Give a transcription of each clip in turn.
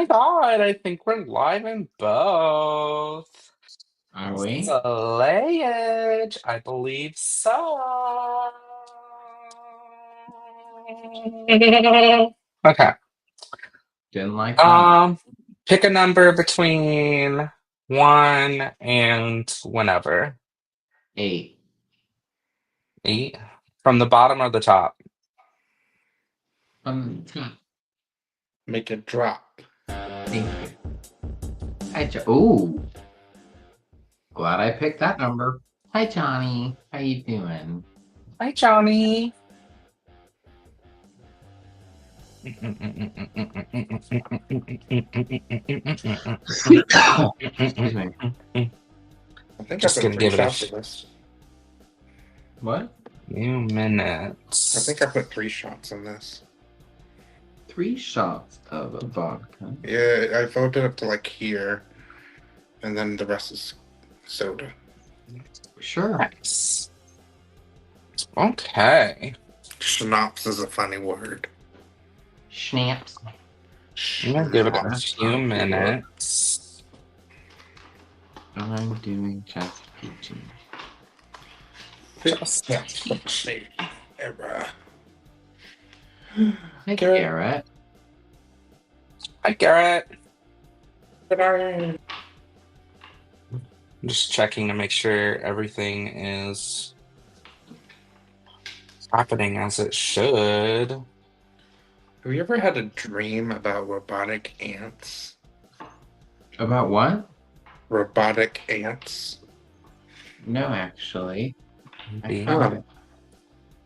god, I think we're live in both. Are we? Slayage, I believe so. Okay. Didn't like that. Pick a number between 1 and whenever. 8. 8. From the bottom or the top? Top. Make it drop. Thank you. Ooh. Glad I picked that number. Hi, Johnny. How you doing? Hi, Johnny. Excuse me. I think Just I gonna put give 3 it a shots in this. What? few minutes. I think I put 3 shots in this. 3 shots of vodka. Yeah, I voted up to like here, and then the rest is soda. Sure. Nice. Okay. Schnapps is a funny word. Schnapps. I'm gonna give it a That's few not good. minutes. I'm doing chest peaching. Just Era. Hey, Garrett. Hi, Garrett. But I I'm just checking to make sure everything is happening as it should. Have you ever had a dream about robotic ants? About what? Robotic ants? No, actually. Maybe. haven't.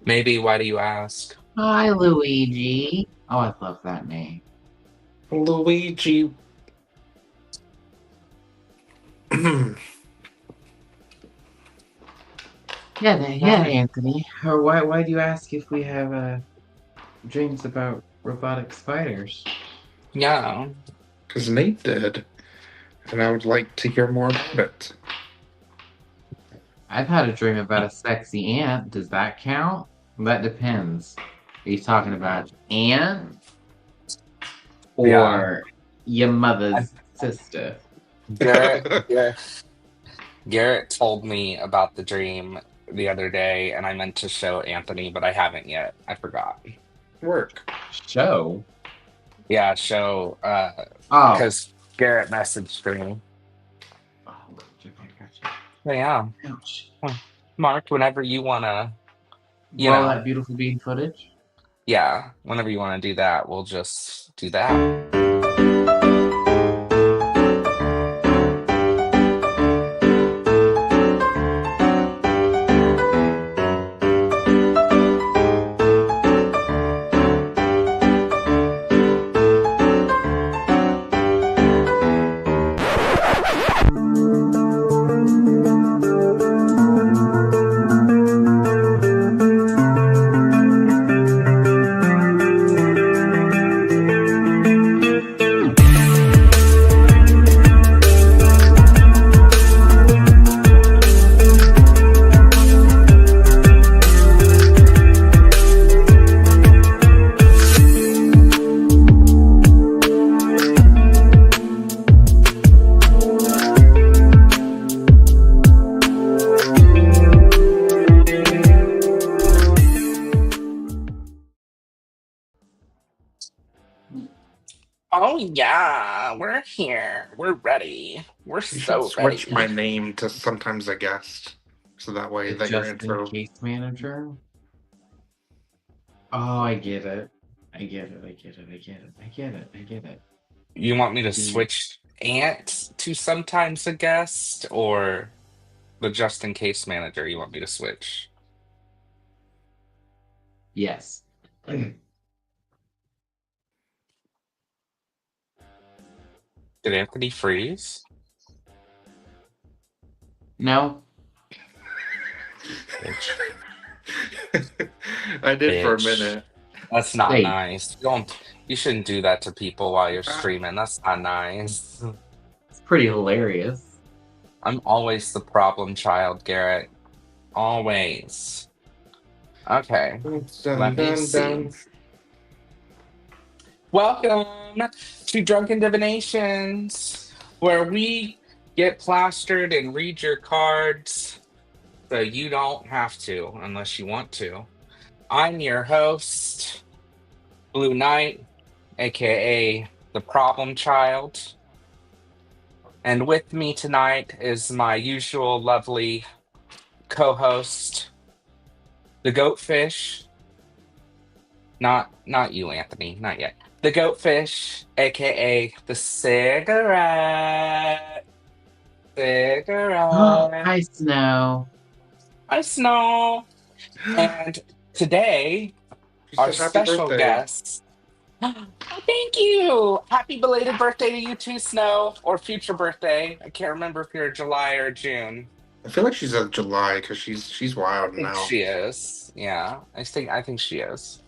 Maybe. Why do you ask? Hi, Luigi. Oh, I love that name. Luigi. Yeah, Anthony. Or why do you ask if we have dreams about robotic spiders? Yeah. Because Nate did. And I would like to hear more about it. I've had a dream about a sexy ant. Does that count? That depends. Are you talking about ant or your mother's sister? Garrett told me about the dream the other day, and I meant to show Anthony, but I haven't yet. I forgot. Work. Show? Yeah, show. Oh. Because Garrett messaged me. Oh, gotcha. Yeah. Ouch. Mark, whenever you want to, Roll that beautiful bean footage? Yeah, whenever you want to do that, we'll just do that. Oh yeah, we're here. We're ready. We're You so should switch ready. my name to sometimes a guest. So that way that your Just intro. in case manager? Oh, I get it. I get it. You want me to switch Ant to sometimes a guest, or the just in case manager you want me to switch? Yes. Did Anthony freeze? No. I did for a Bitch. minute. That's not Wait. nice. You shouldn't do that to people while you're streaming. That's not nice. It's pretty hilarious. I'm always the problem child, Garrett. Always. Okay. Let me see. Welcome to Drunken Divinations, where we get plastered and read your cards so you don't have to unless you want to. I'm your host, BlueNightt, aka the Problem Child. And with me tonight is my usual lovely co-host, the Goatfish. Not you, Anthony, not yet. The Goatfish, aka the cigarette. Cigarette. Hi, Snow. I Snow. And today, She our said happy special birthday. guest. Oh, thank you. Happy belated birthday to you too, Snow, or future birthday. I can't remember if you're July or June. I feel like she's in July because she's I wild think now. she is. Yeah, I think she is.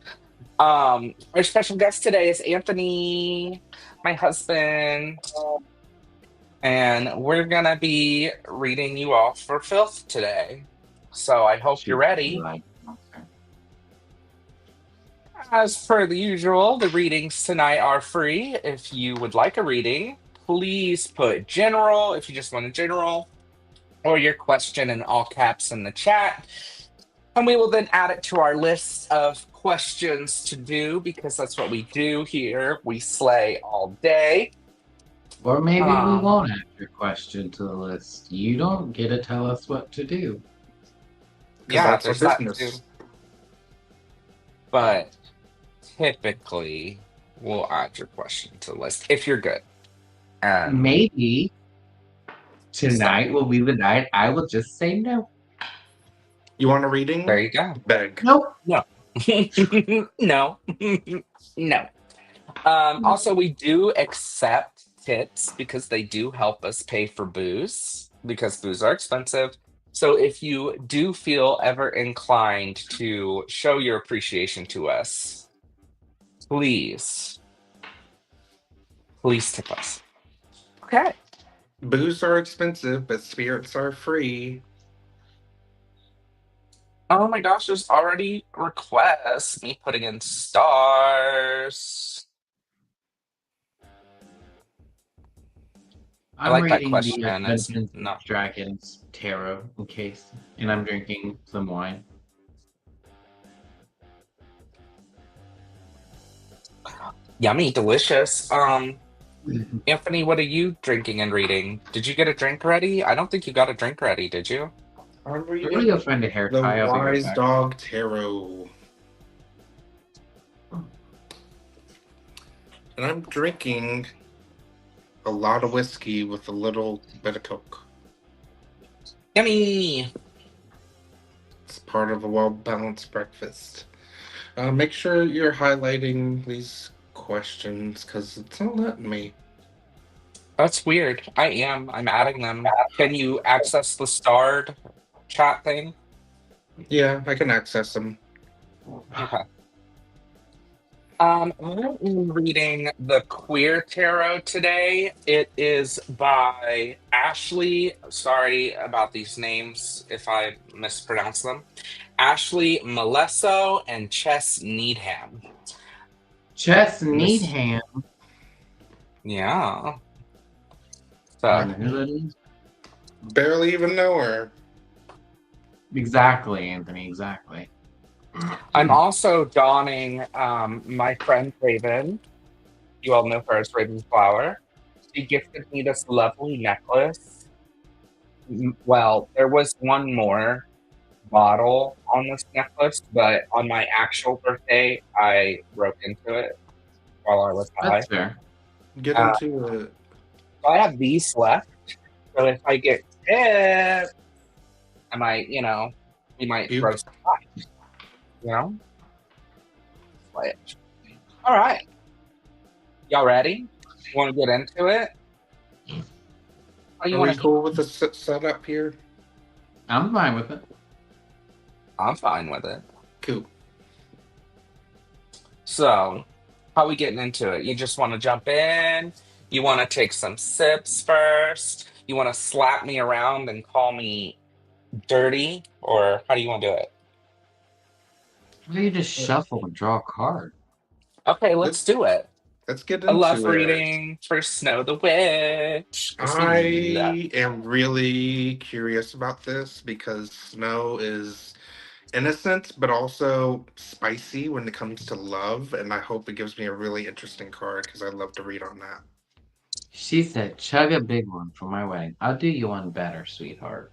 Our special guest today is Anthony, my husband, and we're gonna be reading you off for filth today. So I hope you're Shoot, ready. like, As per the usual, the readings tonight are free. If you would like a reading, please put general if you just want a general, or your question in all caps in the chat. And we will then add it to our list of questions to do because that's what we do here. We slay all day. Or maybe we Um, won't add your question to the list. You don't get to tell us what to do. Because yeah, that's our there's that too. business. But typically, we'll add your question to the list if you're good. And Maybe so, tonight will be the night I will just say no. You want a reading? there you go. Beg. Nope. No. No. No. Also, we do accept tips because they do help us pay for booze because booze are expensive. So if you do feel ever inclined to show your appreciation to us, please, please tip us. Okay. Booze are expensive, but spirits are free. Oh my gosh, there's already requests. Me putting in stars. I I'm like that reading the question. It's Dungeons and no. Dragons tarot in case, and I'm drinking some wine. Yummy, delicious. Anthony, what are you drinking and reading? Did you get a drink ready? I don't think you got a drink ready, did you? I'm I'm gonna reading go find a hair the tie. I'll be right Wise back. Dog Tarot. And I'm drinking a lot of whiskey with a little bit of Coke. Yummy! It's part of a well-balanced breakfast. Make sure you're highlighting these questions because it's not letting me. That's weird. I am. I'm adding them. Can you access the starred chat thing? Yeah, I can access them. Okay. I'm reading the Queer Tarot today. It is by Ashley. Sorry about these names if I mispronounce them. Ashley Malesso and Chess Needham. Chess And this, Needham. yeah. I So, know who that is. Barely even know her. Exactly, Anthony. Exactly. I'm also donning my friend Raven. You all know her as Raven Flower. She gifted me this lovely necklace. Well, there was one more bottle on this necklace, but on my actual birthday, I broke into it while I was high. That's fair. Get into it. So I have these left. So if I get tipped, I might, we might You- throw some pies, you know? Play it. All right. Y'all ready? You want to get into it? Or you Are want we to? cool with the setup here? I'm fine with it. I'm fine with it. Cool. So, how we getting into it? You just want to jump in? You want to take some sips first? You want to slap me around and call me dirty? Or how do you want to do it? Why don't you just shuffle and draw a card? Okay, let's do it. let's get A love into it. reading for Snow the Witch. Priscilla. I am really curious about this because Snow is innocent but also spicy when it comes to love, and I hope it gives me a really interesting card because I love to read on that. She said, chug a big one for my wedding. I'll do you one better, sweetheart.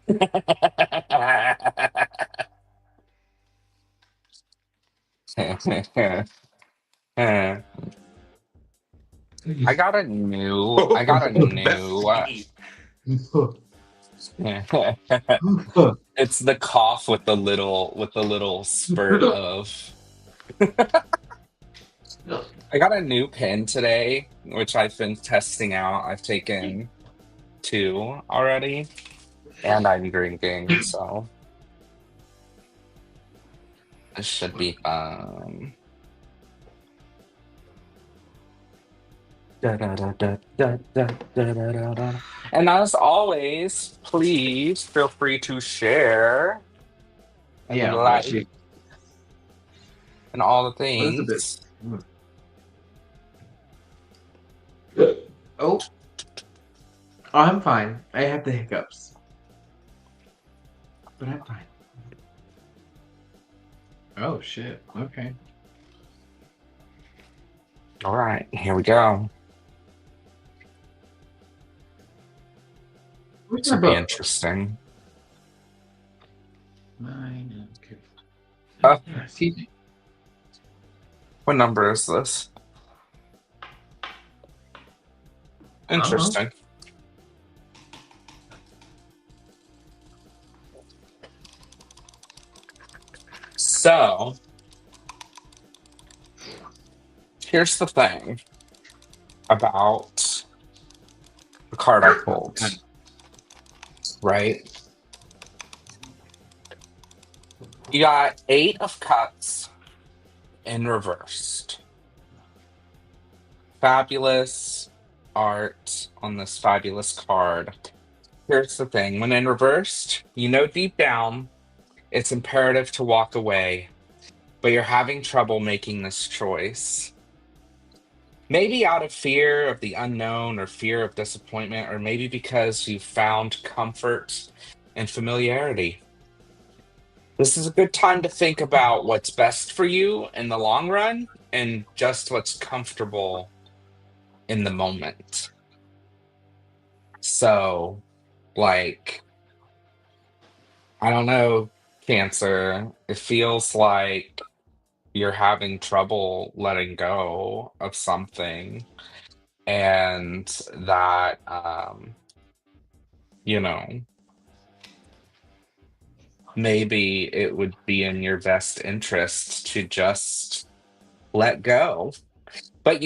I got a new. I got a new. Bestie. It's the cough with the little spurt of. I got a new pen today, which I've been testing out. I've taken 2 already, and I'm drinking, so this should be fun. Da-da-da-da-da-da-da-da-da. And as always, please feel free to share and Yeah, like and all the Elizabeth. things. Oh, I'm fine. I have the hiccups, but I'm fine. Oh shit. Okay. All right, here we go. This will be interesting. Mine. Okay. Excuse me. What number is this? Interesting. So, here's the thing about the card I pulled, right? You got 8 of Cups in reversed. Fabulous art on this fabulous card. Here's the thing. When in reversed, you know deep down it's imperative to walk away, but you're having trouble making this choice. Maybe out of fear of the unknown or fear of disappointment, or maybe because you've found comfort and familiarity. This is a good time to think about what's best for you in the long run and just what's comfortable in the moment. So, like, I don't know, Cancer. It feels like you're having trouble letting go of something, and that, you know, maybe it would be in your best interest to just let go. But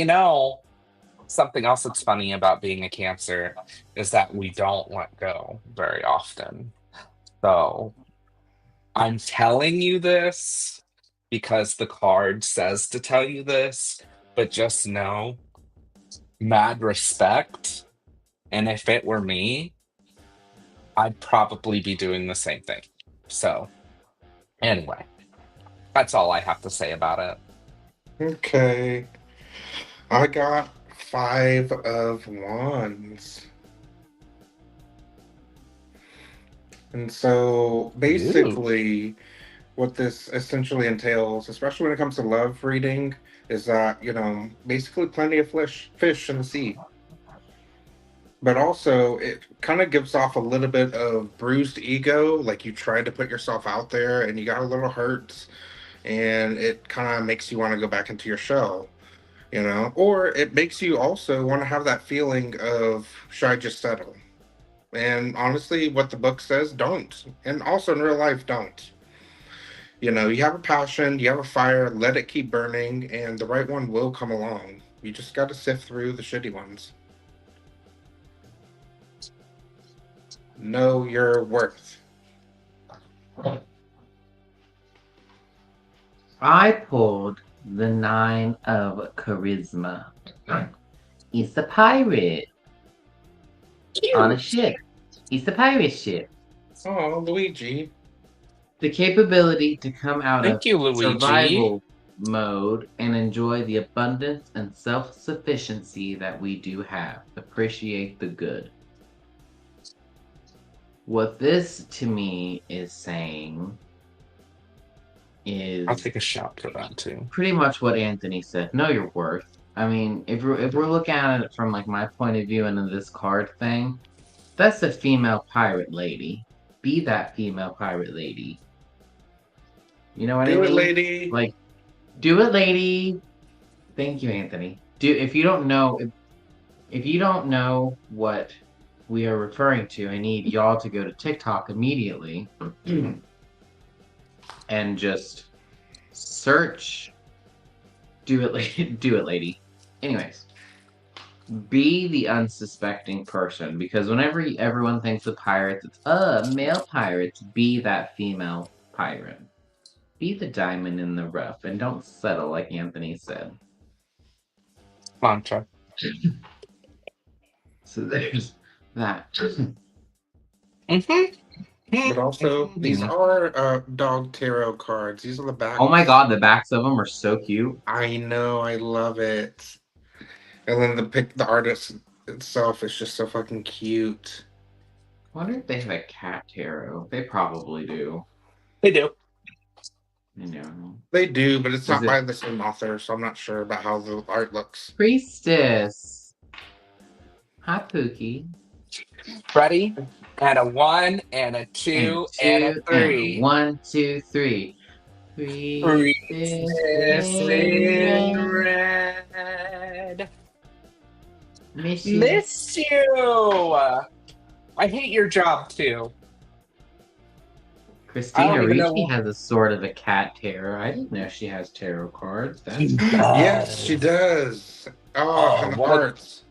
something else that's funny about being a Cancer is that we don't let go very often. So I'm telling you this because the card says to tell you this, but just know, mad respect. And if it were me, I'd probably be doing the same thing. So, anyway, that's all I have to say about it. Okay. I got 5 of Wands. And so basically, what this essentially entails, especially when it comes to love reading, is that, basically plenty of fish in the sea. But also, it kind of gives off a little bit of bruised ego, like you tried to put yourself out there and you got a little hurt, and it kind of makes you want to go back into your shell, Or it makes you also want to have that feeling of, should I just settle? And honestly, what the book says, don't. And also in real life, don't. You have a passion, you have a fire, let it keep burning, and the right one will come along. You just got to sift through the shitty ones. Know your worth. I pulled the 9 of Charisma. He's a pirate on a ship. He's a pirate ship. Oh, Luigi. The capability to come out Thank of you, Luigi. survival mode and enjoy the abundance and self-sufficiency that we do have. Appreciate the good. What this to me is saying I'll is take a shot for that too. pretty much what Anthony said. Know your worth. I mean, if we're looking at it from like my point of view and in this card thing, that's a female pirate lady. Be that female pirate lady. You know what I Do it, mean? lady. Like, do it, lady. Thank you, Anthony. If you don't know if you don't know what we are referring to, I need y'all to go to TikTok immediately and just search do it lady. Do it, lady. Anyways, be the unsuspecting person, because whenever everyone thinks of pirates, it's male pirates. Be that female pirate. Be the diamond in the rough and don't settle, like Anthony said. Mantra. So there's that. Mm-hmm. But also, these are dog tarot cards. These are the backs. Oh my god, the backs of them are so cute. I know, I love it. And then the artist itself is just so fucking cute. I wonder if they have a cat tarot. They probably do. They do. I know. They do, but it's not it- by the same author, so I'm not sure about how the art looks. Priestess. Hi, Pookie. Ready? And a 1, and a 2, and a 3. 1, 2, 3. Priestess in red. Miss you. Miss you. I hate your job too. I Christina don't even know Ricci why. has a sort of a cat tarot. I didn't know she has tarot cards. That's Yes, she does. Oh, and the what a- hearts.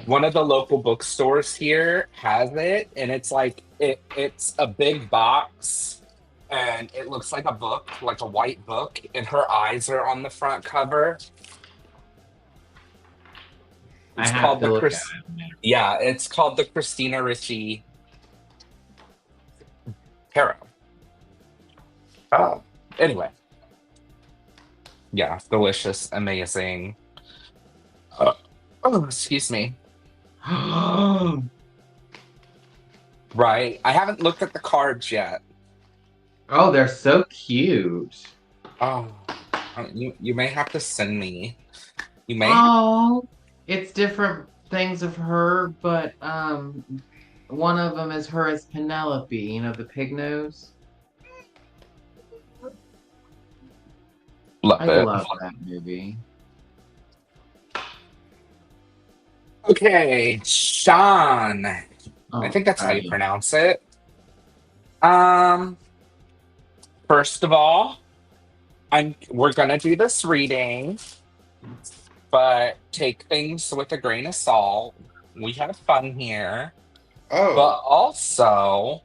One of the local bookstores here has it, and it's like it's a big box, and it looks like a book, like a white book, and her eyes are on the front cover. I It's have called to the look Chris. at it. Yeah, it's called the Christina Ricci Tarot. Oh, anyway. Yeah, delicious, amazing. Oh, excuse me. Right. I haven't looked at the cards yet. Oh, they're so cute. Oh, you may have to send me. You may. Oh, it's different things of her, but one of them is her as Penelope. You know, the pig nose. Love I it. love that movie. Okay, Sean. Oh, I think that's how you yeah. pronounce it. First of all, we're gonna do this reading, but take things with a grain of salt. We have fun here. Oh, But also,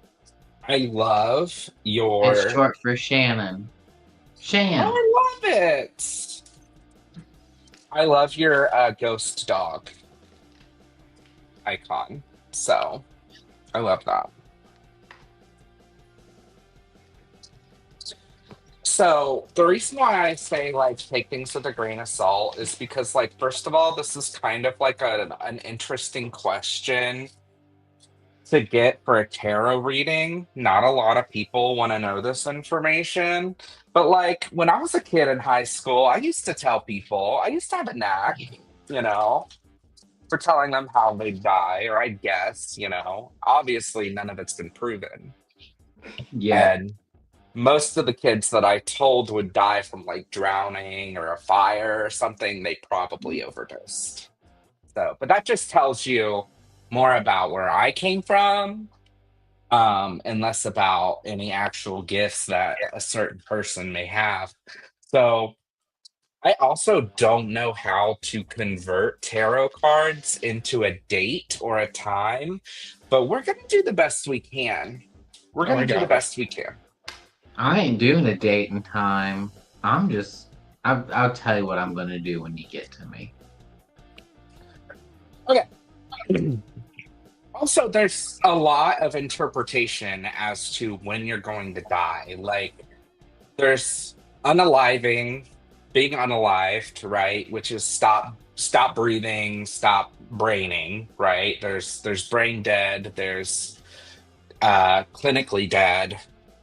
I love your. It's short for Shannon. Shan. I love it. I love your ghost dog icon. So, I love that. So, the reason why I say, like, take things with a grain of salt is because, like, first of all, this is kind of like an interesting question to get for a tarot reading. Not a lot of people want to know this information. But, like, when I was a kid in high school, I used to tell people, I used to have a knack, you know, for telling them how they die, or I guess, you know. Obviously, none of it's been proven. Yeah. And most of the kids that I told would die from like drowning or a fire or something, they probably overdosed. So, but that just tells you more about where I came from, and less about any actual gifts that a certain person may have. So, I also don't know how to convert tarot cards into a date or a time, but we're going to do the best we can. We're going I to do got the it. best we can. I ain't doing a date and time. I'll tell you what I'm gonna do when you get to me. Also, there's a lot of interpretation as to when you're going to die. Like, there's unaliving, being unalived, right? Which is stop breathing, stop braining, right? There's brain dead, there's clinically dead,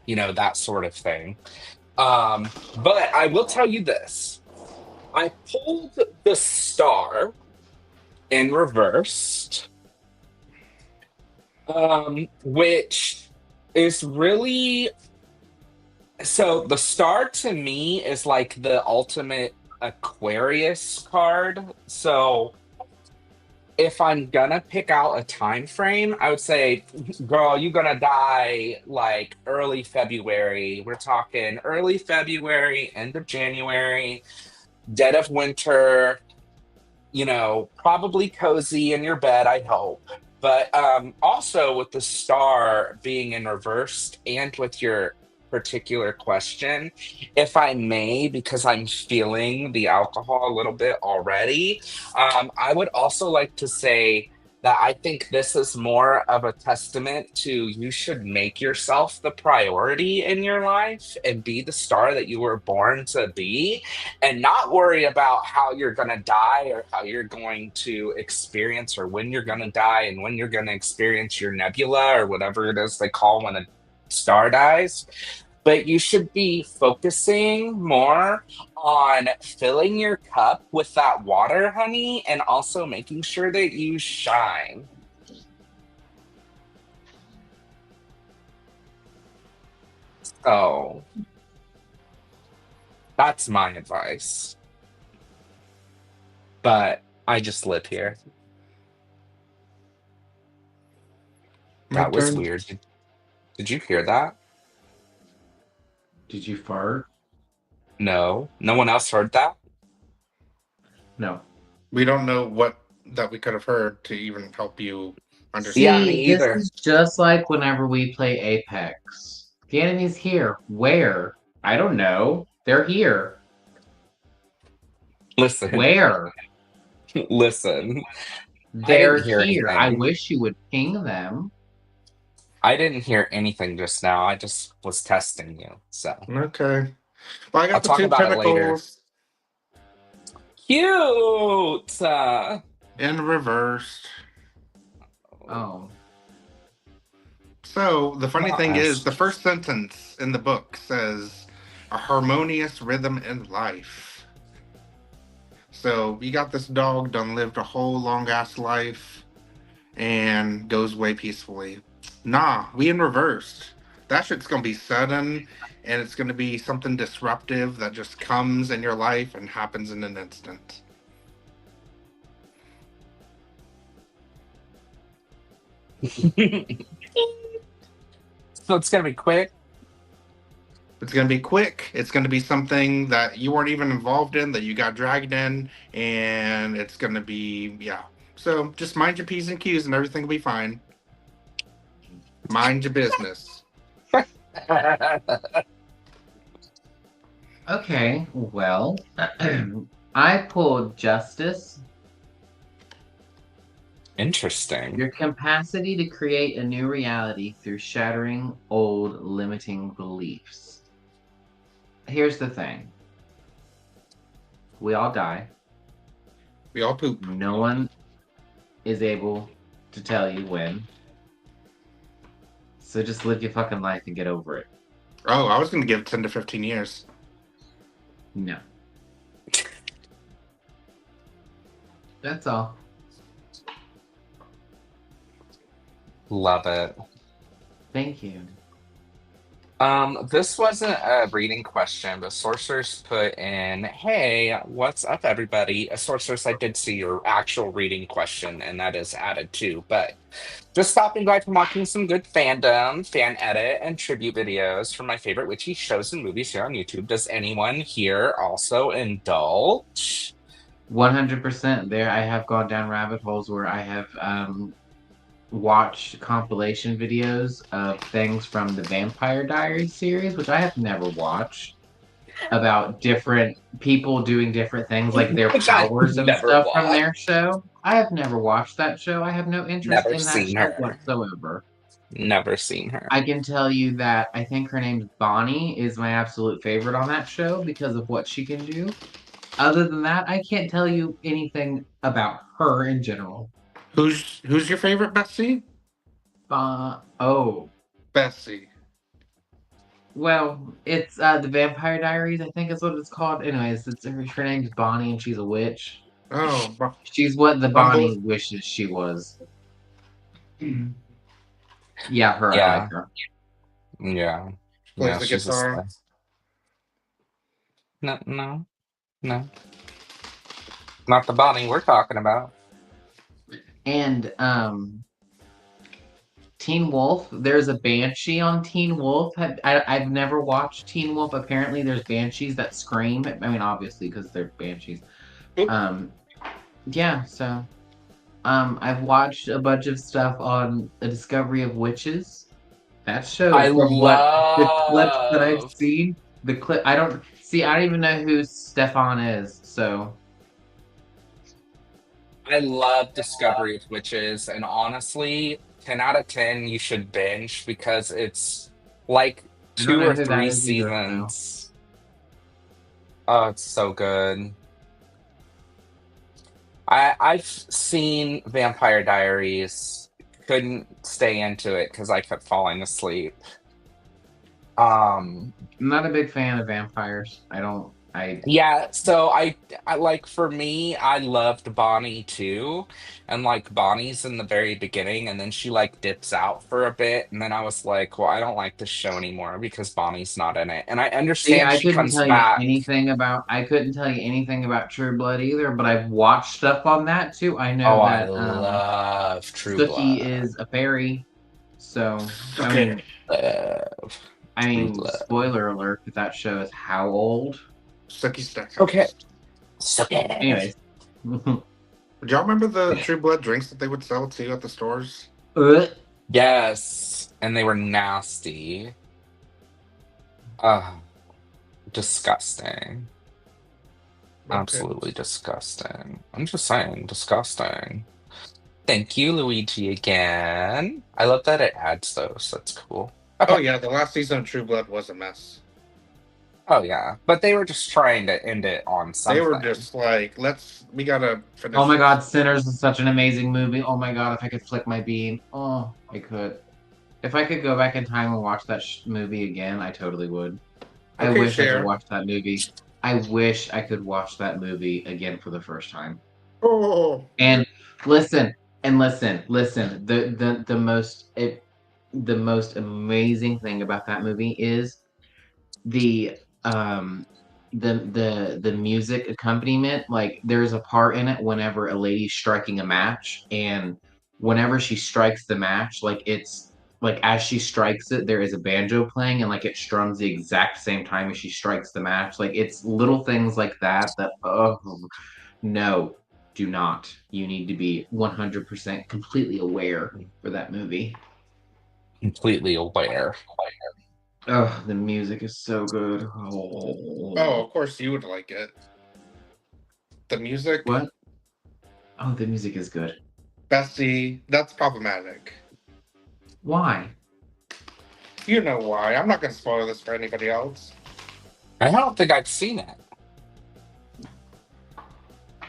that sort of thing. But I will tell you this. I pulled the star in reversed, which is really so the star to me is like the ultimate Aquarius card. So if I'm gonna pick out a time frame, I would say, girl, you're gonna die like early February. We're talking early February, end of January, dead of winter, probably cozy in your bed, I hope. But also with the star being in reversed and with your particular question, if I may, because I'm feeling the alcohol a little bit already, I would also like to say that I think this is more of a testament to you should make yourself the priority in your life and be the star that you were born to be and not worry about how you're going to die or how you're going to experience or when you're going to die and when you're going to experience your nebula or whatever it is they call when a star dies. But you should be focusing more on filling your cup with that water, honey, and also making sure that you shine. So that's my advice. But I just live here. My That was turn. weird. Did you hear that? Did you fart? No. No one else heard that? No. We don't know what that we could have heard to even help you Yeah, understand. me See, this either. is just like whenever we play Apex. The enemy's here. Where? I don't know. They're here. Listen, Where? listen. I They're didn't hear here. I anything. wish you would ping them. I didn't hear anything just now. I just was testing you. So Okay. Well, I I'll got the talk two about it later. pentacles Cute. in reversed. Oh. So the funny Not thing is, as the first sentence in the book says a harmonious rhythm in life. So you got this dog done lived a whole long ass life and goes away peacefully. Nah, we in reversed. That shit's gonna be sudden and it's gonna be something disruptive that just comes in your life and happens in an instant. so it's gonna be quick. It's going to be quick. It's going to be something that you weren't even involved in, that you got dragged in, and it's going to be, yeah. So just mind your P's and Q's and everything will be fine. Mind your business. Okay, well, I pulled Justice. Interesting. Your capacity to create a new reality through shattering old limiting beliefs. Here's the thing. We all die. We all poop. No one is able to tell you when. So just live your fucking life and get over it. Oh, I was going to give 10 to 15 years. No. That's all. Love it. Thank you. This wasn't a reading question, but Sorceress put in, hey, what's up, everybody? Sorceress, I did see your actual reading question, and that is added too. But just stopping by from watching some good fandom, fan edit, and tribute videos from my favorite witchy shows and movies here on YouTube. Does anyone here also indulge? 100% there. I have gone down rabbit holes where I have watched compilation videos of things from the Vampire Diaries series, which I have never watched, about different people doing different things, like their Which I powers and never stuff from watched. their show. I have never watched that show. I have no interest Never in that seen show her. whatsoever. Never seen her. I can tell you that I think her name's Bonnie is my absolute favorite on that show because of what she can do. Other than that, I can't tell you anything about her in general. Who's your favorite Bessie? Oh, Bessie. well, it's the Vampire Diaries, I think is what it's called. Anyways, her name's Bonnie and she's a witch. Oh, She's what the Bumble. Bonnie wishes she was. Yeah, her. I like Yeah, her. yeah, Plays yeah. the She's a guitar. star. No, no, no, not the Bonnie we're talking about. And Teen Wolf. There's a banshee on Teen Wolf. I've never watched Teen Wolf. Apparently, there's banshees that scream. I mean, obviously, because they're banshees. Oop. Um, yeah. So, I've watched a bunch of stuff on the Discovery of Witches. That show, I from what the clips that I've love. seen, the clip. I don't see. I don't even know who Stefan is. So, I love Discovery of Witches, and honestly, 10 out of 10, you should binge because it's like I don't two know or who that three is either. So, seasons. Oh, it's so good. I've seen Vampire Diaries, couldn't stay into it because I kept falling asleep. Um, I'm not a big fan of vampires. I don't. I Yeah, so I like for me, I loved Bonnie too. And like Bonnie's in the very beginning and then she like dips out for a bit and then I was like, well, I don't like this show anymore because Bonnie's not in it. And I See, understand I she couldn't comes tell you back. anything about I couldn't tell you anything about True Blood either, but I've watched stuff on that too. I Oh, know I that love True Sookie Blood. is a fairy. So, Okay. Love True Blood. spoiler alert, but that show is how old? Sucky Okay. Stackhouse. So good. Anyways. Do y'all remember the True Blood drinks that they would sell too at the stores? Ugh. Yes. And they were nasty. Disgusting. Okay. Absolutely disgusting. I'm just saying, disgusting. Thank you, Luigi, again. I love that it adds those. That's cool. Oh Okay. yeah, the last season of True Blood was a mess. Oh, yeah. But they were just trying to end it on They were something. just like, we gotta Oh finish my this. god, Sinners is such an amazing movie. Oh my god, if I could flick my bean. Oh, I could. If I could go back in time and watch that movie again, I totally would. I Okay, wish I could share. watch that movie. I wish I could watch that movie again for the first time. Oh, And listen, listen. The most amazing thing about that movie is the um the music accompaniment. Like there's a part in it whenever a lady's striking a match, and whenever she strikes the match, like it's like as she strikes it, there is a banjo playing, and like it strums the exact same time as she strikes the match. Like it's little things like that that oh no, do not. You need to be 100% completely aware for that movie. Completely aware. Oh, the music is so good. oh, Oh. of course you would like it. The music, What? Oh, the music is good. Bessie, that's problematic. Why? You know why. I'm not gonna spoil this for anybody else. I don't think I've seen it.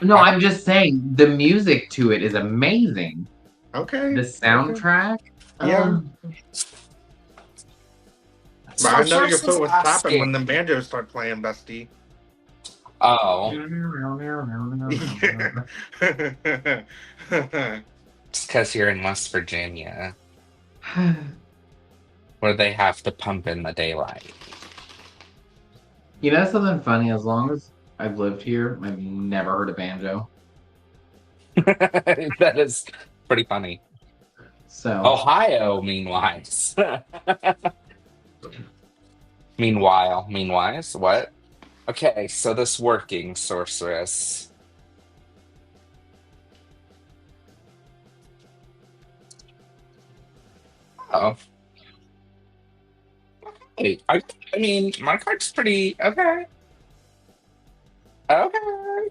No, I, I'm just saying the music to it is amazing. Okay. The Okay. soundtrack. Yeah. But so I know your Source is foot was tapping when asking. the banjos start playing, Bestie. Oh, it's because you're in West Virginia, where they have to pump in the daylight. You know something funny? As long as I've lived here, I've never heard a banjo. That is pretty funny. So, Ohio, meanwhile. Meanwhile, what? Okay, so this working sorceress. Oh, hey, I mean, my card's pretty okay. Okay.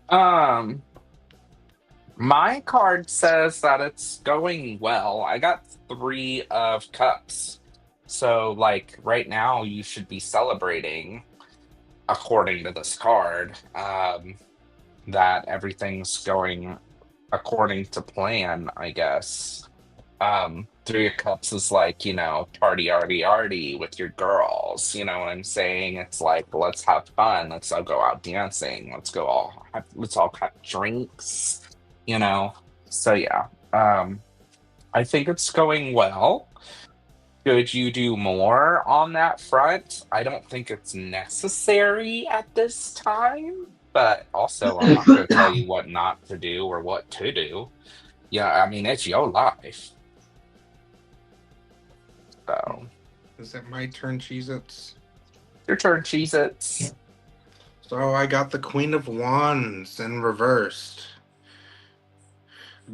Um, my card says that it's going well. I got 3 of cups. So, like, right now, you should be celebrating. according to this card, that everything's going according to plan, I guess. Three of Cups is like, party arty arty with your girls. You know what I'm saying? It's like, let's have fun. Let's all go out dancing. Let's all have drinks, you know? So yeah. I think it's going well. Could you do more on that front? I don't think it's necessary at this time, but also I'm not going to tell you what not to do or what to do. Yeah, I mean, it's your life. So, Is it my turn, Cheez-Its? your turn, Cheez-Its. So I got the Queen of Wands in reversed.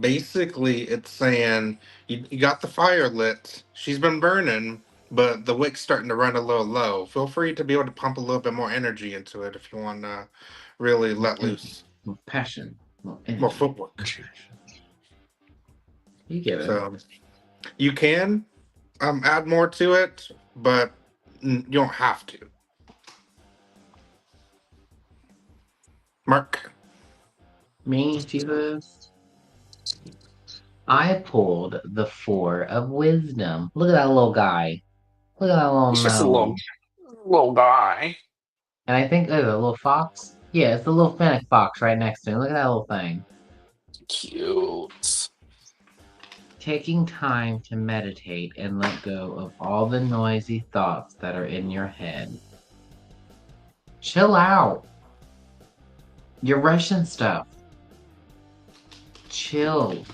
Basically, it's saying you got the fire lit. She's been burning, but the wick's starting to run a little low. Feel free to be able to pump a little bit more energy into it if you want to really let loose. More passion. More More energy. footwork. You get it. So you can add more to it, but you don't have to. Mark. Me, Jesus. I pulled the Four of Wisdom. Look at that little guy. Look at that little He's just a nose. little guy. And I think, look at that little fox. Yeah, it's the little fennec fox right next to him. Look at that little thing. Cute. Taking time to meditate and let go of all the noisy thoughts that are in your head. Chill out. You're rushing stuff. Chill.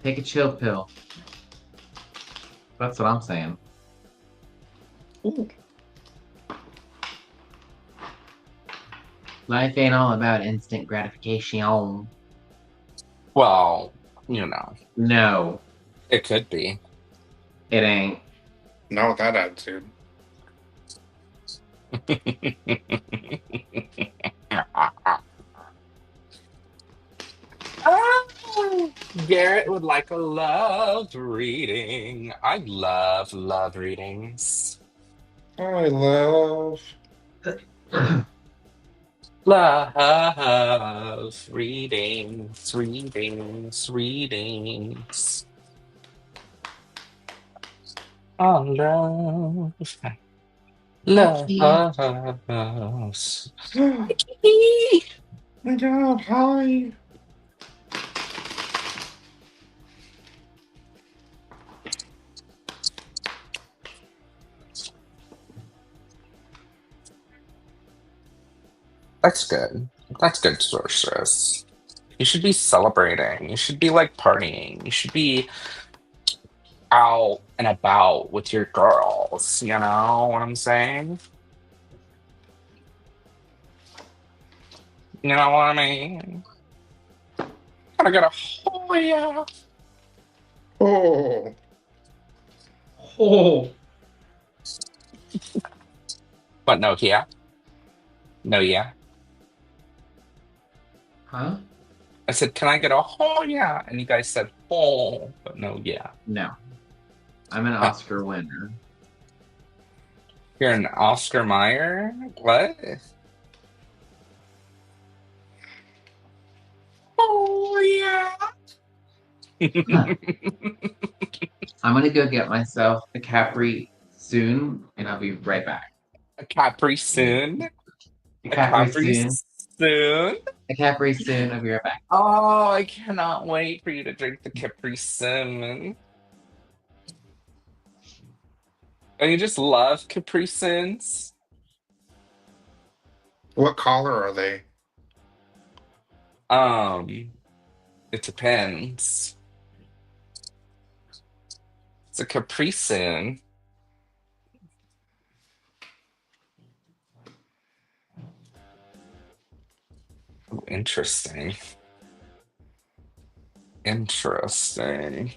Take a chill pill. That's what I'm saying. Ooh. Life ain't all about instant gratification. Well, No, it could be. it ain't. Not with that attitude. Garrett would like a love reading. I love love readings. I love. Love readings. Oh, love. Love. My God, hi. That's good. That's good, sorceress. You should be celebrating. You should be like partying. You should be out and about with your girls. You know what I'm saying? You know what I mean? Gotta get a oh yeah. Oh. Oh. But no, yeah. No, yeah. Huh? I said, can I get a oh yeah? And you guys said oh, but no, yeah. No. I'm an Oscar winner. You're an Oscar Mayer? What? Oh yeah. Huh. I'm gonna go get myself a Capri soon, and I'll be right back. A Capri soon. A Capri soon. Soon. A Capri soon. I'll be right back. Oh, I cannot wait for you to drink the Capri Sun. And you just love Capri Suns? What color are they? It depends. It's a Capri Sun. Oh, interesting. Interesting.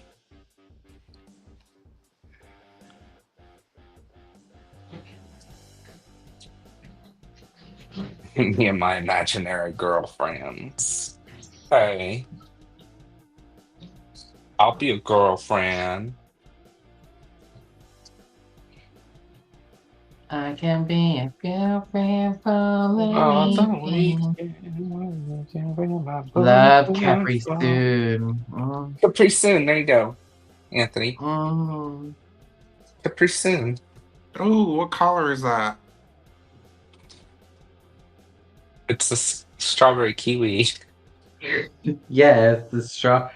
Me and my imaginary girlfriends. Hey, I'll be a girlfriend. I can be a girlfriend from the Oh, the weekend. weekend. Love Capri Soon. Capri Sun. There you go, Anthony. Mm. Capri Sun. Oh, what color is that? It's a strawberry kiwi. Yes, the straw.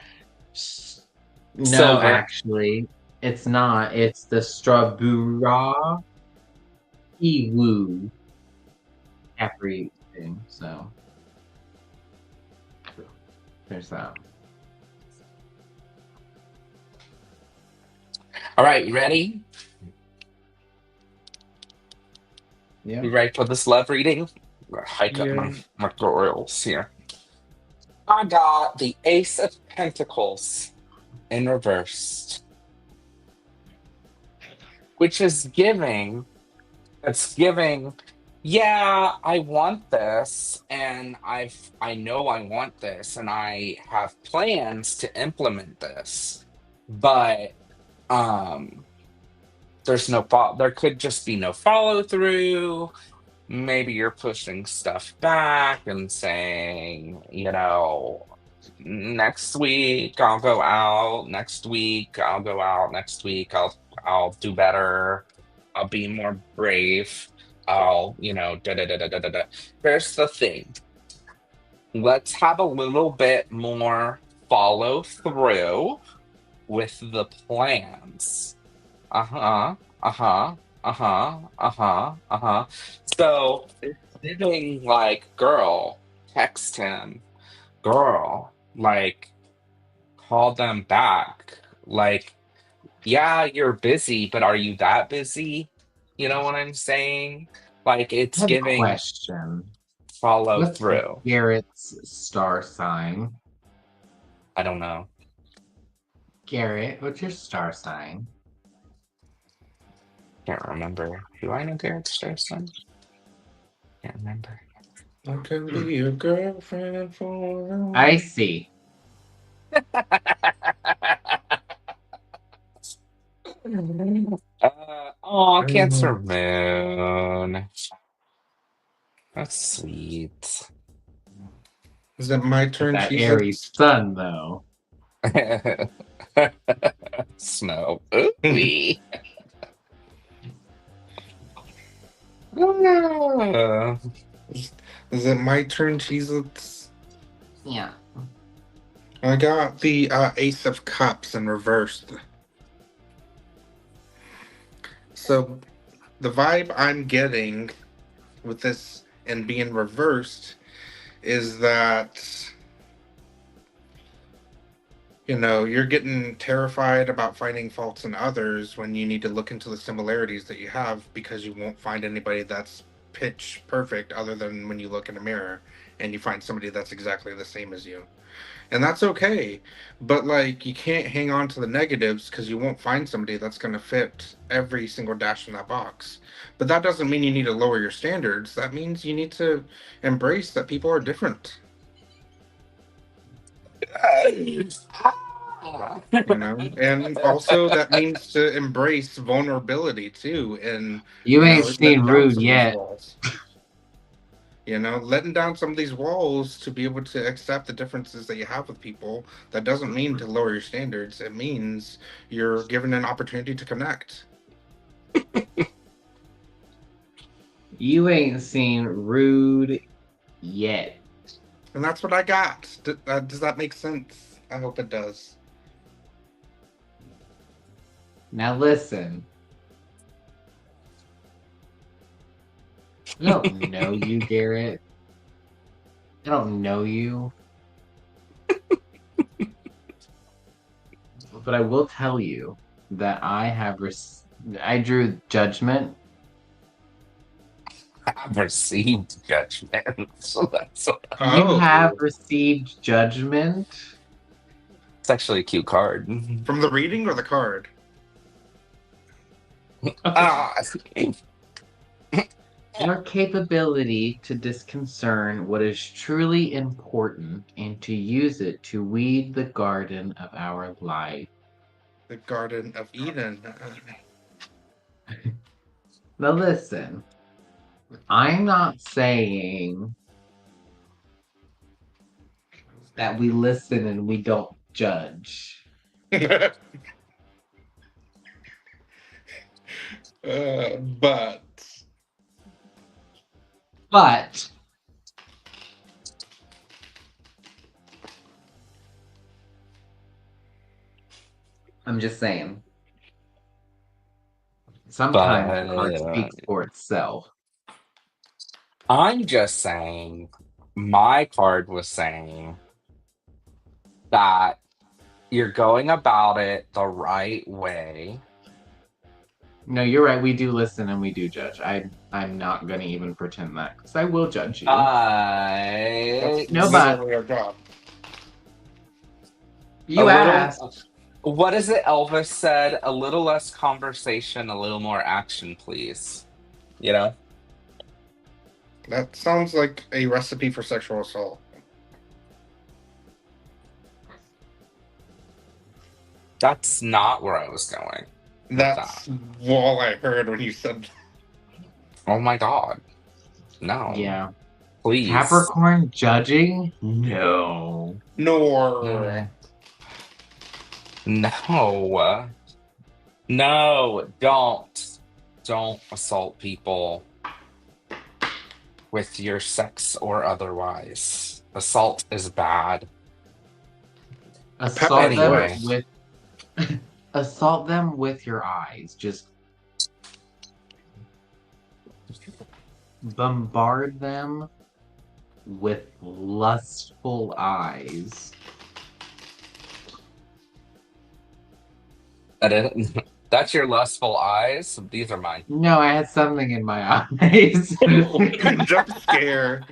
No, Silver. actually, it's not. It's the strawberry kiwi Capri thing. So there's that. All right, you ready? Yeah. You ready for this love reading? I'm gonna hike up Yeah. my girls here. I got the Ace of Pentacles in reversed, which is giving. It's giving. Yeah, I want this, and I know I want this, and I have plans to implement this, but um, there could just be no follow through. Maybe you're pushing stuff back and saying, next week I'll go out, next week I'll go out, next week I'll do better, I'll be more brave, I'll, da da da da da da da. Here's the thing. Let's have a little bit more follow through with the plans. Uh-huh. Uh-huh. Uh-huh. Uh-huh. Uh-huh. So it's giving like, girl, text him. Girl, like, call them back. Like, yeah, you're busy, but are you that busy? You know what I'm saying? Like, I it's have a giving question. follow What's through. Garrett's star sign? I don't know. Garrett, what's your star sign? Can't remember. Do I know Garrett Starson? Can't remember. I can be your girlfriend for. I see. Oh, Cancer Mm. Moon. That's sweet. Is it my But turn, that Cheez Aries Its? sun, though. Snow. Ooh-wee. Ah. Is it my turn, Cheez Its? Yeah. I got the Ace of Cups in reversed. So the vibe I'm getting with this and being reversed is that you're getting terrified about finding faults in others when you need to look into the similarities that you have, because you won't find anybody that's pitch perfect other than when you look in a mirror and you find somebody that's exactly the same as you. And that's okay. But like, you can't hang on to the negatives, because you won't find somebody that's going to fit every single dash in that box. But that doesn't mean you need to lower your standards. That means you need to embrace that people are different. And also that means to embrace vulnerability too, and You ain't seen letting down Rude some of these yet. walls. Letting down some of these walls to be able to accept the differences that you have with people. That doesn't mean to lower your standards. It means you're given an opportunity to connect. You ain't seen Rude yet. And that's what I got. Does that make sense? I hope it does. Now listen. I don't know you, Garrett. I don't know you. But I will tell you that I drew Judgment. I've received judgment. So that's what You have Oh, received Judgment. it's actually a cute card. from the reading or the card? Ah, Our capability to discern what is truly important and to use it to weed the garden of our life. The Garden of Eden. Now listen, I'm not saying that we listen and we don't judge. But But I'm just saying. Sometimes the card speaks for itself. I'm just saying, my card was saying that you're going about it the right way. No, you're right. We do listen and we do judge. I'm not gonna even pretend that because I will judge you. that's No, but literally our job. you asked. What is it Elvis said? A little less conversation, a little more action, please. You know? That sounds like a recipe for sexual assault. That's not where I was going. That's all I heard when you said that. Oh my god. No. Yeah. Please. Capricorn judging? No. No. No. No, don't. Don't assault people with your sex or otherwise. Assault is bad. Assault Anyway. them with assault them with your eyes. Just bombard them with lustful eyes. That's your lustful eyes? These are mine. No, I had something in my eyes. Jump scare.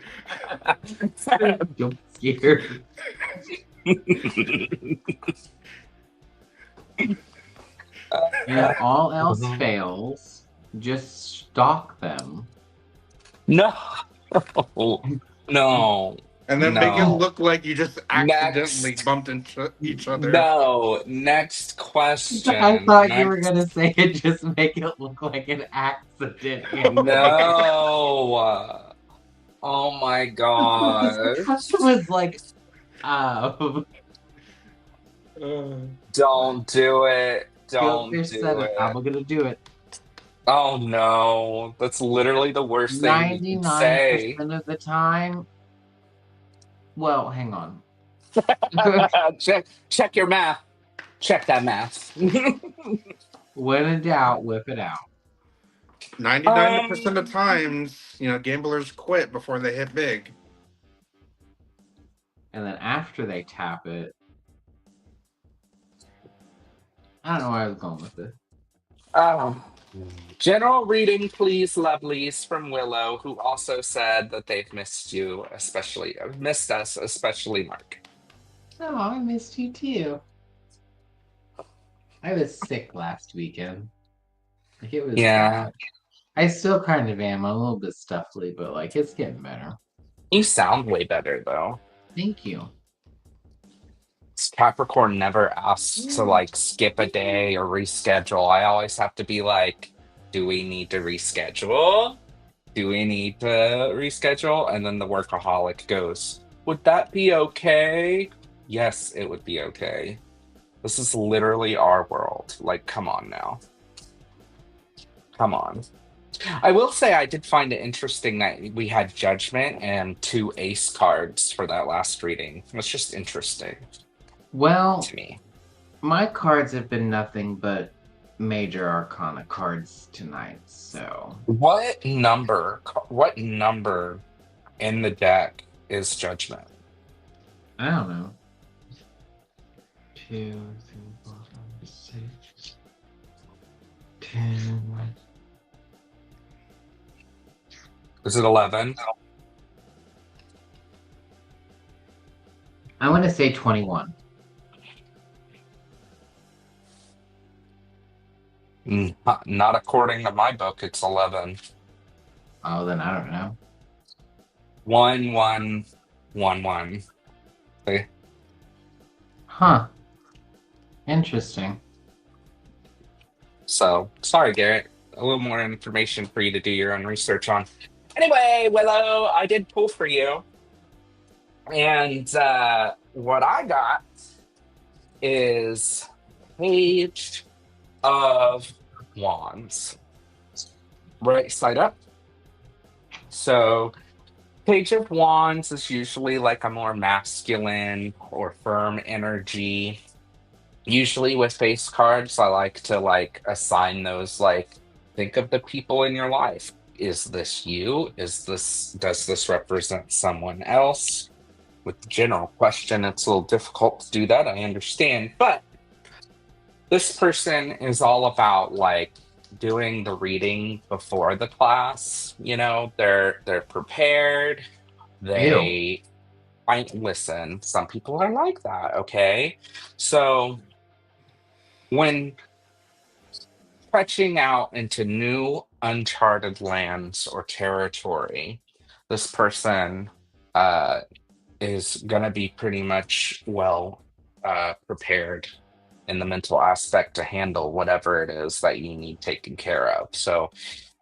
Jump scare. And if all else fails, just stalk them. No. No. And then make it look like you just accidentally Next. bumped into each other. No. Next question. I thought you were going to say it, just make it look like an accident. No. Oh my god. I was like, don't do it. Don't Goatfish do said it. I'm gonna do it. Oh no. That's literally the worst thing you can say. 99% of the time. Well, hang on. check your math. Check that math. When in doubt, whip it out. 99% of times, gamblers quit before they hit big. And then after they tap it, I don't know where I was going with this. General reading, please, lovelies, from Willow, who also said that they've missed you, missed us, especially Mark. Oh, I missed you too. I was sick last weekend. Like, it was bad. I still kind of am. I'm a little bit stuffy, but like it's getting better. You sound way better though. Thank you. Capricorn never asks to like skip a day or reschedule. I always have to be like, do we need to reschedule? Do we need to reschedule? And then the workaholic goes, would that be okay? Yes, it would be okay. This is literally our world. Like, come on now. Come on. I will say I did find it interesting that we had Judgment and 2 ace cards for that last reading. It's just interesting. Well, to me, my cards have been nothing but major arcana cards tonight, so. What number in the deck is Judgment? I don't know. 2, 3, 4, 5, 6, 10. Is it 11? I want to say 21. Not according to my book, it's 11. Oh, then I don't know. 1, 1, 1, 1. See? Huh. Interesting. So, sorry, Garrett. a little more information for you to do your own research on. Anyway, Willow, I did pull for you. And what I got is Page of Wands. Right side up. So Page of Wands is usually like a more masculine or firm energy. Usually with face cards, I like to like assign those like think of the people in your life. Is this you? Does this represent someone else? With the general question, it's a little difficult to do that, I understand. But this person is all about like doing the reading before the class. They're prepared. Ew. I listen, some people are like that, okay? So when stretching out into new uncharted lands or territory, this person is going to be pretty much well prepared in the mental aspect to handle whatever it is that you need taken care of. So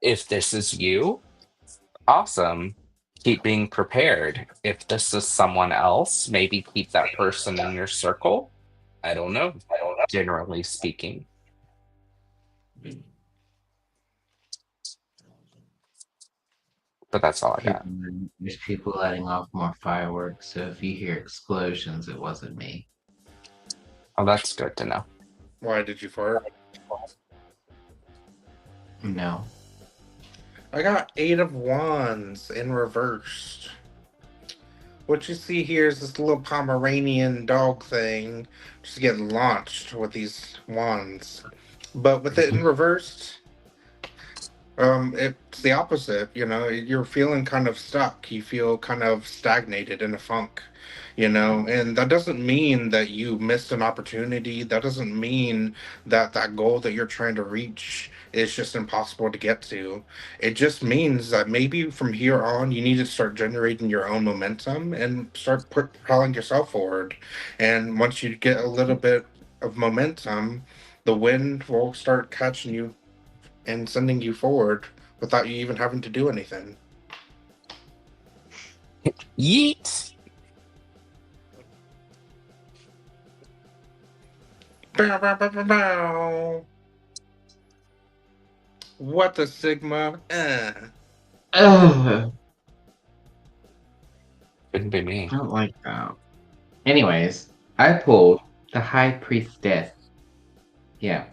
if this is you, awesome. Keep being prepared. If this is someone else, maybe keep that person in your circle. I don't know, generally speaking. But that's all I got. There's people letting off more fireworks, so if you hear explosions, it wasn't me. Oh, that's good to know. Why did you fart? No. I got 8 of Wands in reversed. What you see here is this little Pomeranian dog thing just getting launched with these wands. But with it in reversed, it's the opposite. You're feeling kind of stuck. You feel kind of stagnated in a funk. And that doesn't mean that you missed an opportunity. That doesn't mean that that goal that you're trying to reach is just impossible to get to. It just means that maybe from here on, you need to start generating your own momentum and start propelling yourself forward. And once you get a little bit of momentum, the wind will start catching you and sending you forward without you even having to do anything. Yeet! Bow, bow, bow, bow, bow. What the Sigma? Ugh. Couldn't be me. I don't like that. Anyways, I pulled the High Priestess. Yeah.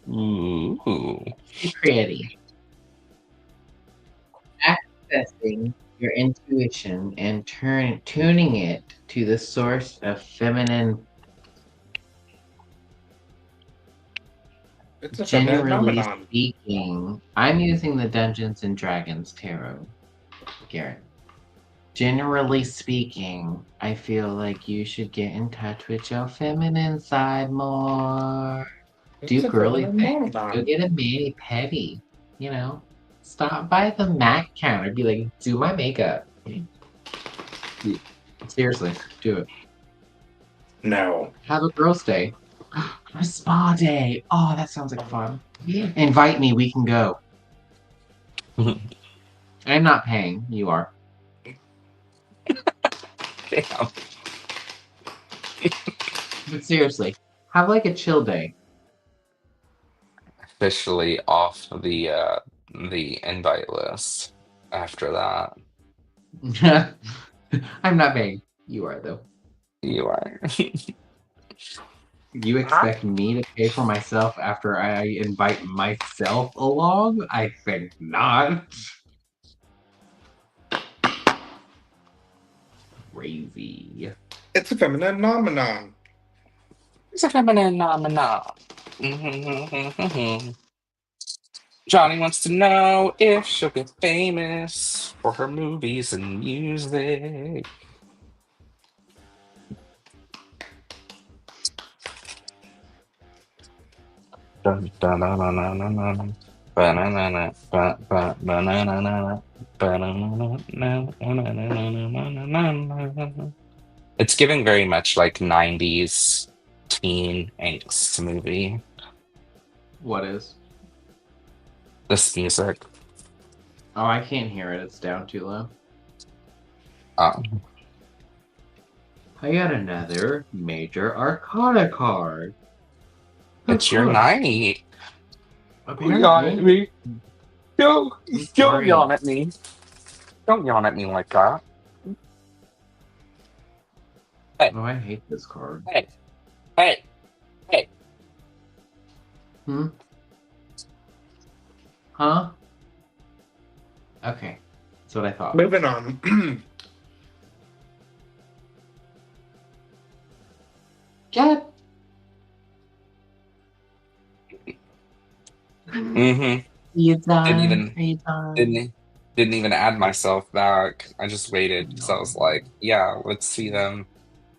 Ooh. Pretty. Accessing your intuition and tuning it to the source of feminine. It's a feminine Generally phenomenon. speaking, I'm using the Dungeons and Dragons tarot, Garrett. Generally speaking, I feel like you should get in touch with your feminine side more. It's Do a girly feminine things. Go phenomenon. get a mani petty. Stop by the MAC counter. Be like, do my makeup. Seriously, do it. No. Have a girls' day. A spa day. Oh, that sounds like fun. Invite me. We can go. I'm not paying. You are. Damn. But seriously, have like a chill day. Officially off the invite list after that. I'm not paying. You are, though. You are. You expect me to pay for myself after I invite myself along? I think not. Crazy. It's a feminine phenomenon. It's a feminine phenomenon. Johnny wants to know if she'll get famous for her movies and music. It's giving very much like 90s teen angst movie. What is? This music. Oh, I can't hear it. It's down too low. Um, I got another major arcana card. it's your night. Yawn at Apparently. me. Don't, I'm don't sorry. yawn at me. Don't yawn at me like that. Hey, Oh, I hate this card. hey, hey, hey. Hmm? Huh? Okay. That's what I thought. Moving on. Get. Mm-hmm. You Didn't done? even Are you done? didn't even add myself back. I just waited because I was No. like, yeah, let's see them.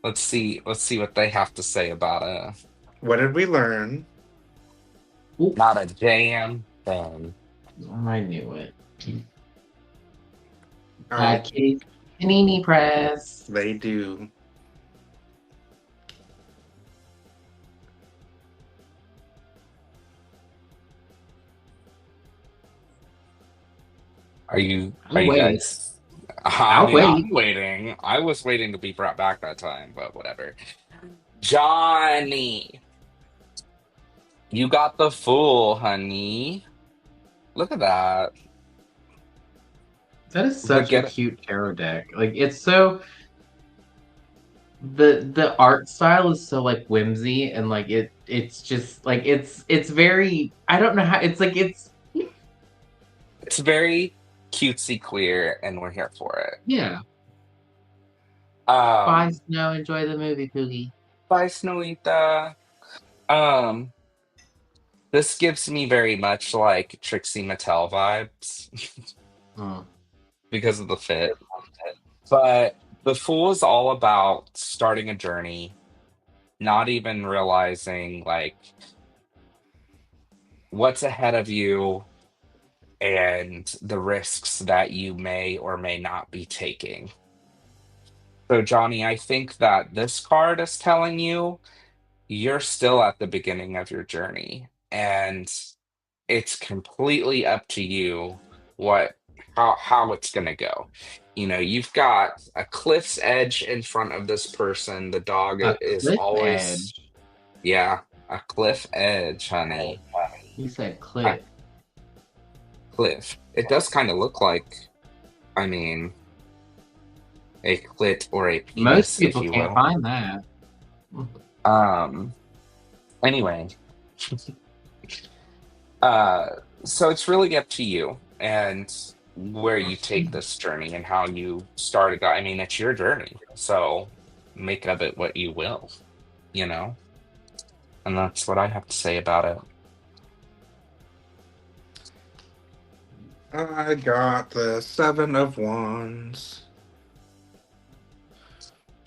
Let's see what they have to say about it. What did we learn? Ooh, Not a damn thing. I knew it. All right, Kitty's panini press. they do. Are I'll you wait. guys? I'll wait. I'm waiting. I was waiting to be brought back that time, but whatever. Johnny, you got the fool, honey. Look at that. That is The such a get cute tarot deck. Like it's so the art style is so like whimsy and like it's just like it's very I don't know how it's very cutesy queer, and we're here for it. yeah. Bye Um, Snow, enjoy the movie, Poogie. bye, Snoita. Um, this gives me very much like Trixie Mattel vibes Hmm. because of the fit. But the fool is all about starting a journey, not even realizing like what's ahead of you and the risks that you may or may not be taking. So, Johnny, I think that this card is telling you you're still at the beginning of your journey, and it's completely up to you what how it's going to go. You know, you've got a cliff's edge in front of this person. The dog A is cliff edge. always, yeah, a cliff edge, honey. You said A cliff. cliff. It does kind of look like, I mean, a clit or a Most penis, if people you can't will. find that. Um, anyway, uh, so it's really up to you and where you take this journey and how you started. I mean, it's your journey, so make of it what you will, you know? And that's what I have to say about it. I got the Seven of Wands.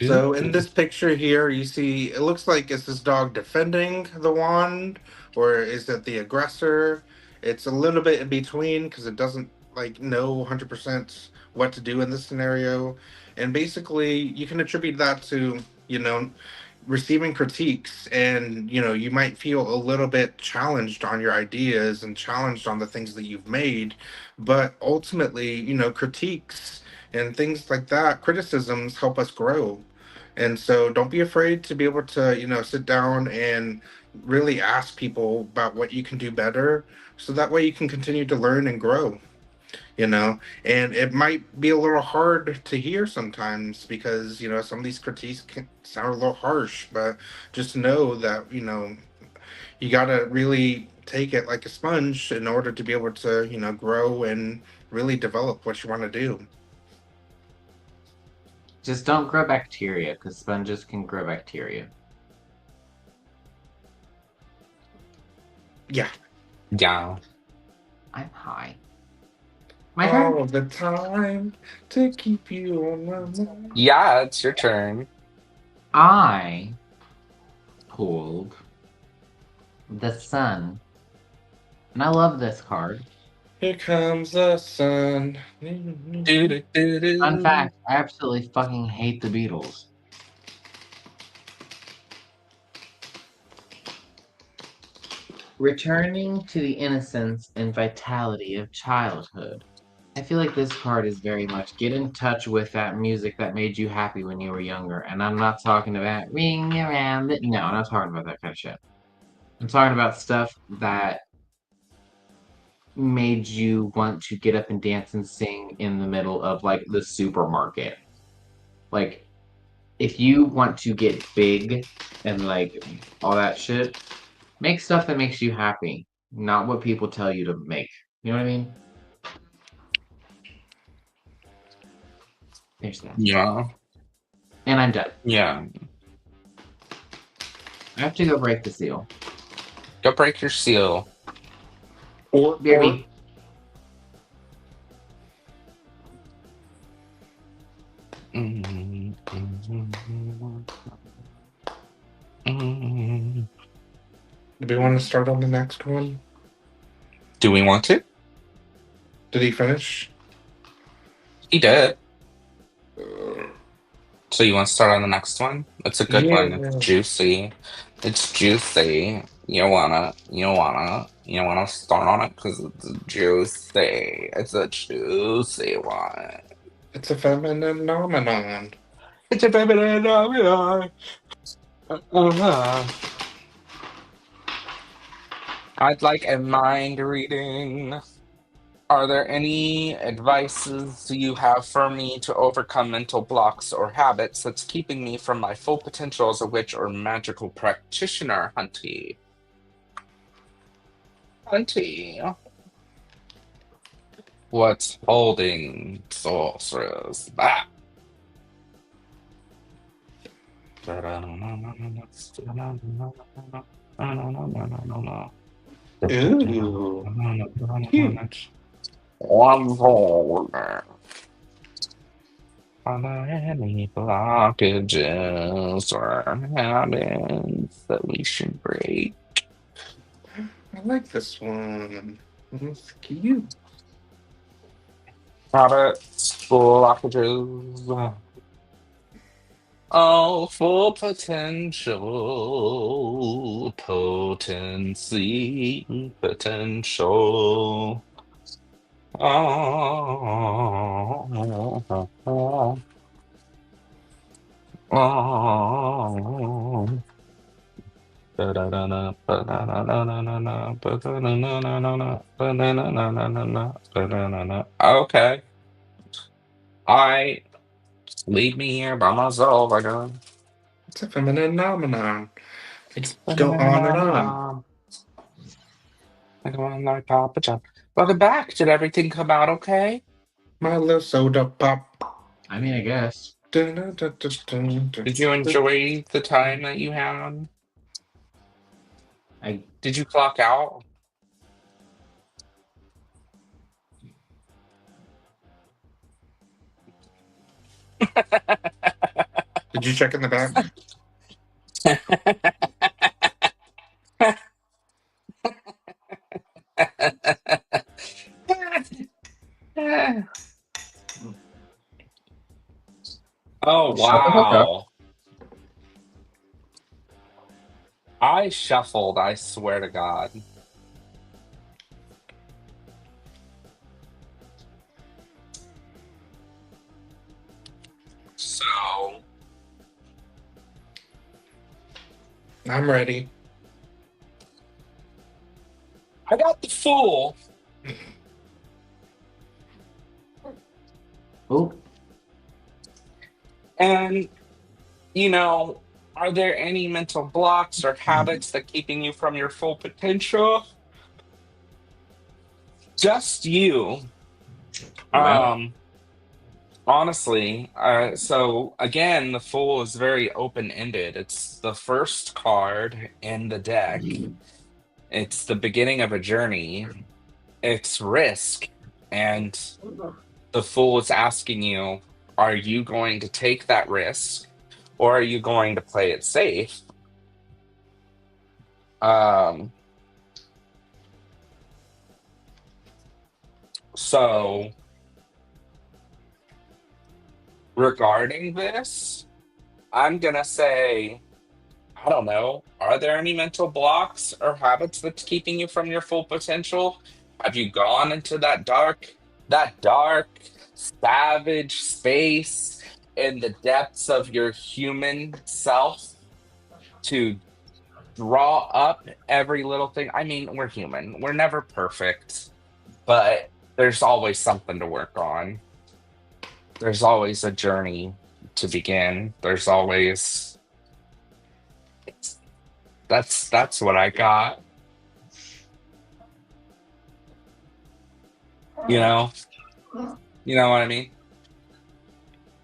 So in Ooh. this picture here, you see it looks like is this dog defending the wand, or is it the aggressor? It's a little bit in between because it doesn't like know 100% what to do in this scenario, and basically you can attribute that to receiving critiques, and you might feel a little bit challenged on your ideas and challenged on the things that you've made, but ultimately critiques and things like that, criticisms help us grow. And so don't be afraid to be able to, sit down and really ask people about what you can do better, so that way you can continue to learn and grow, And it might be a little hard to hear sometimes because, some of these critiques can sound a little harsh, but just know that, you got to really take it like a sponge in order to be able to, grow and really develop what you want to do. Just don't grow bacteria, because sponges can grow bacteria. Yeah. Yeah. I'm high. My turn? All the time to keep you on my mind. Yeah, it's your turn. I pulled the sun. And I love this card. Here comes the sun. Fun fact, I absolutely fucking hate the Beatles. Returning to the innocence and vitality of childhood. I feel like this card is very much get in touch with that music that made you happy when you were younger. And I'm not talking about ring around it. No, I'm not talking about that kind of shit. I'm talking about stuff that made you want to get up and dance and sing in the middle of like the supermarket. Like, if you want to get big and like all that shit, make stuff that makes you happy, not what people tell you to make. You know what I mean? There's that. Yeah. And I'm done. Yeah. I have to go break the seal. Go break your seal. Or BRB. do we want to start on the next one? Do we want to? Did he finish? He did. Uh, So you want to start on the next one? It's a good one. It's yeah. juicy. It's juicy. You wanna start on it because it's juicy. It's a juicy one. It's a feminine phenomenon. It's a feminine phenomenon. I'd like a mind reading. Are there any advices you have for me to overcome mental blocks or habits that's keeping me from my full potential as a witch or magical practitioner, Hunty? Hunty. What's holding sorcerers back? Ooh. Cute. One folder. Are there any blockages or habits that we should break? I like this one. It's cute. Habits, blockages. Oh, full potential, potency, potential. Oh, oh. Okay. I leave me here by myself, I guess. It's a feminine phenomenon. I just go on and on. I go on like Papa John. Welcome back. Did everything come out okay? My little soda pop. I mean, I guess. Did you enjoy the time that you had? I Did you clock out? Did you check in the back? Oh, shut the fuck up. wow. I shuffled, I swear to God. So, I'm ready. I got the Fool. Oh, And, you know, are there any mental blocks or habits that keeping you from your full potential? Just you. well. Honestly, so again, the Fool is very open-ended. It's the first card in the deck. It's the beginning of a journey. It's risk. And the Fool is asking you, are you going to take that risk or are you going to play it safe? So regarding this, I'm gonna say I don't know. Are there any mental blocks or habits that's keeping you from your full potential? Have you gone into that dark, savage space in the depths of your human self to draw up every little thing? I mean, we're human. We're never perfect, but there's always something to work on. There's always a journey to begin. There's always that's what I got. You know, you know what I mean?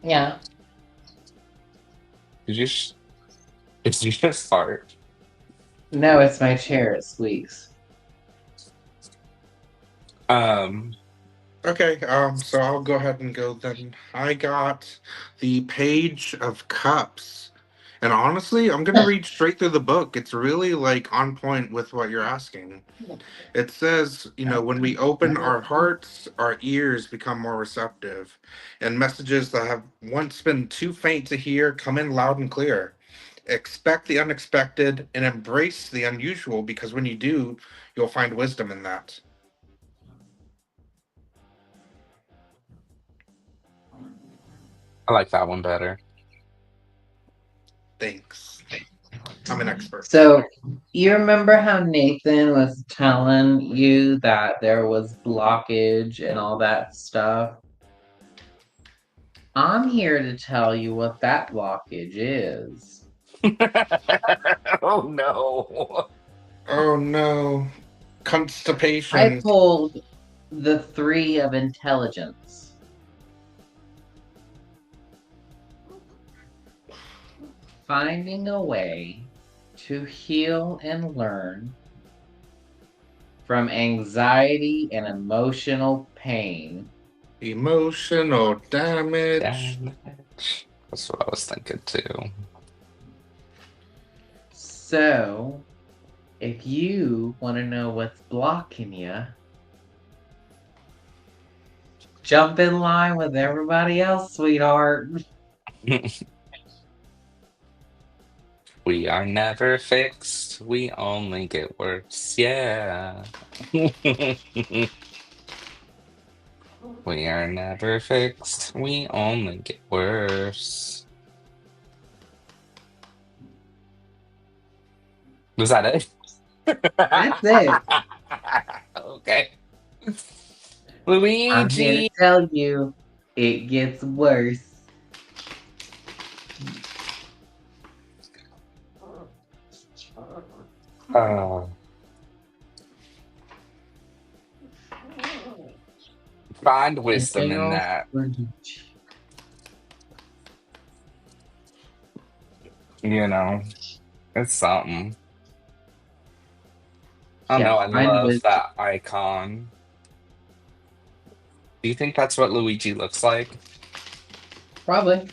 Yeah. Did you sh- did you just fart? No, it's my chair. It squeaks. Um, Okay, so I'll go ahead and go then. I got the Page of Cups. And honestly, I'm gonna read straight through the book. It's really like on point with what you're asking. It says, when we open our hearts, our ears become more receptive, and messages that have once been too faint to hear come in loud and clear. Expect the unexpected and embrace the unusual because when you do, you'll find wisdom in that. I like that one better. Thanks. I'm an expert. So, you remember how Nathan was telling you that there was blockage and all that stuff? I'm here to tell you what that blockage is. Oh no. Oh no. I Constipation. pulled the three of intelligence. Finding a way to heal and learn from anxiety and emotional pain. Emotional damage. Damage. That's what I was thinking too. So, if you want to know what's blocking you, jump in line with everybody else, sweetheart. We are never fixed. We only get worse. Yeah. We are never fixed. We only get worse. Was that it? That's it. Okay. I'm here to Luigi. tell you it gets worse. Uh, find wisdom in that. You know, it's something. I don't Yeah, know. I mine love was that icon. Do you think that's what Luigi looks like? probably.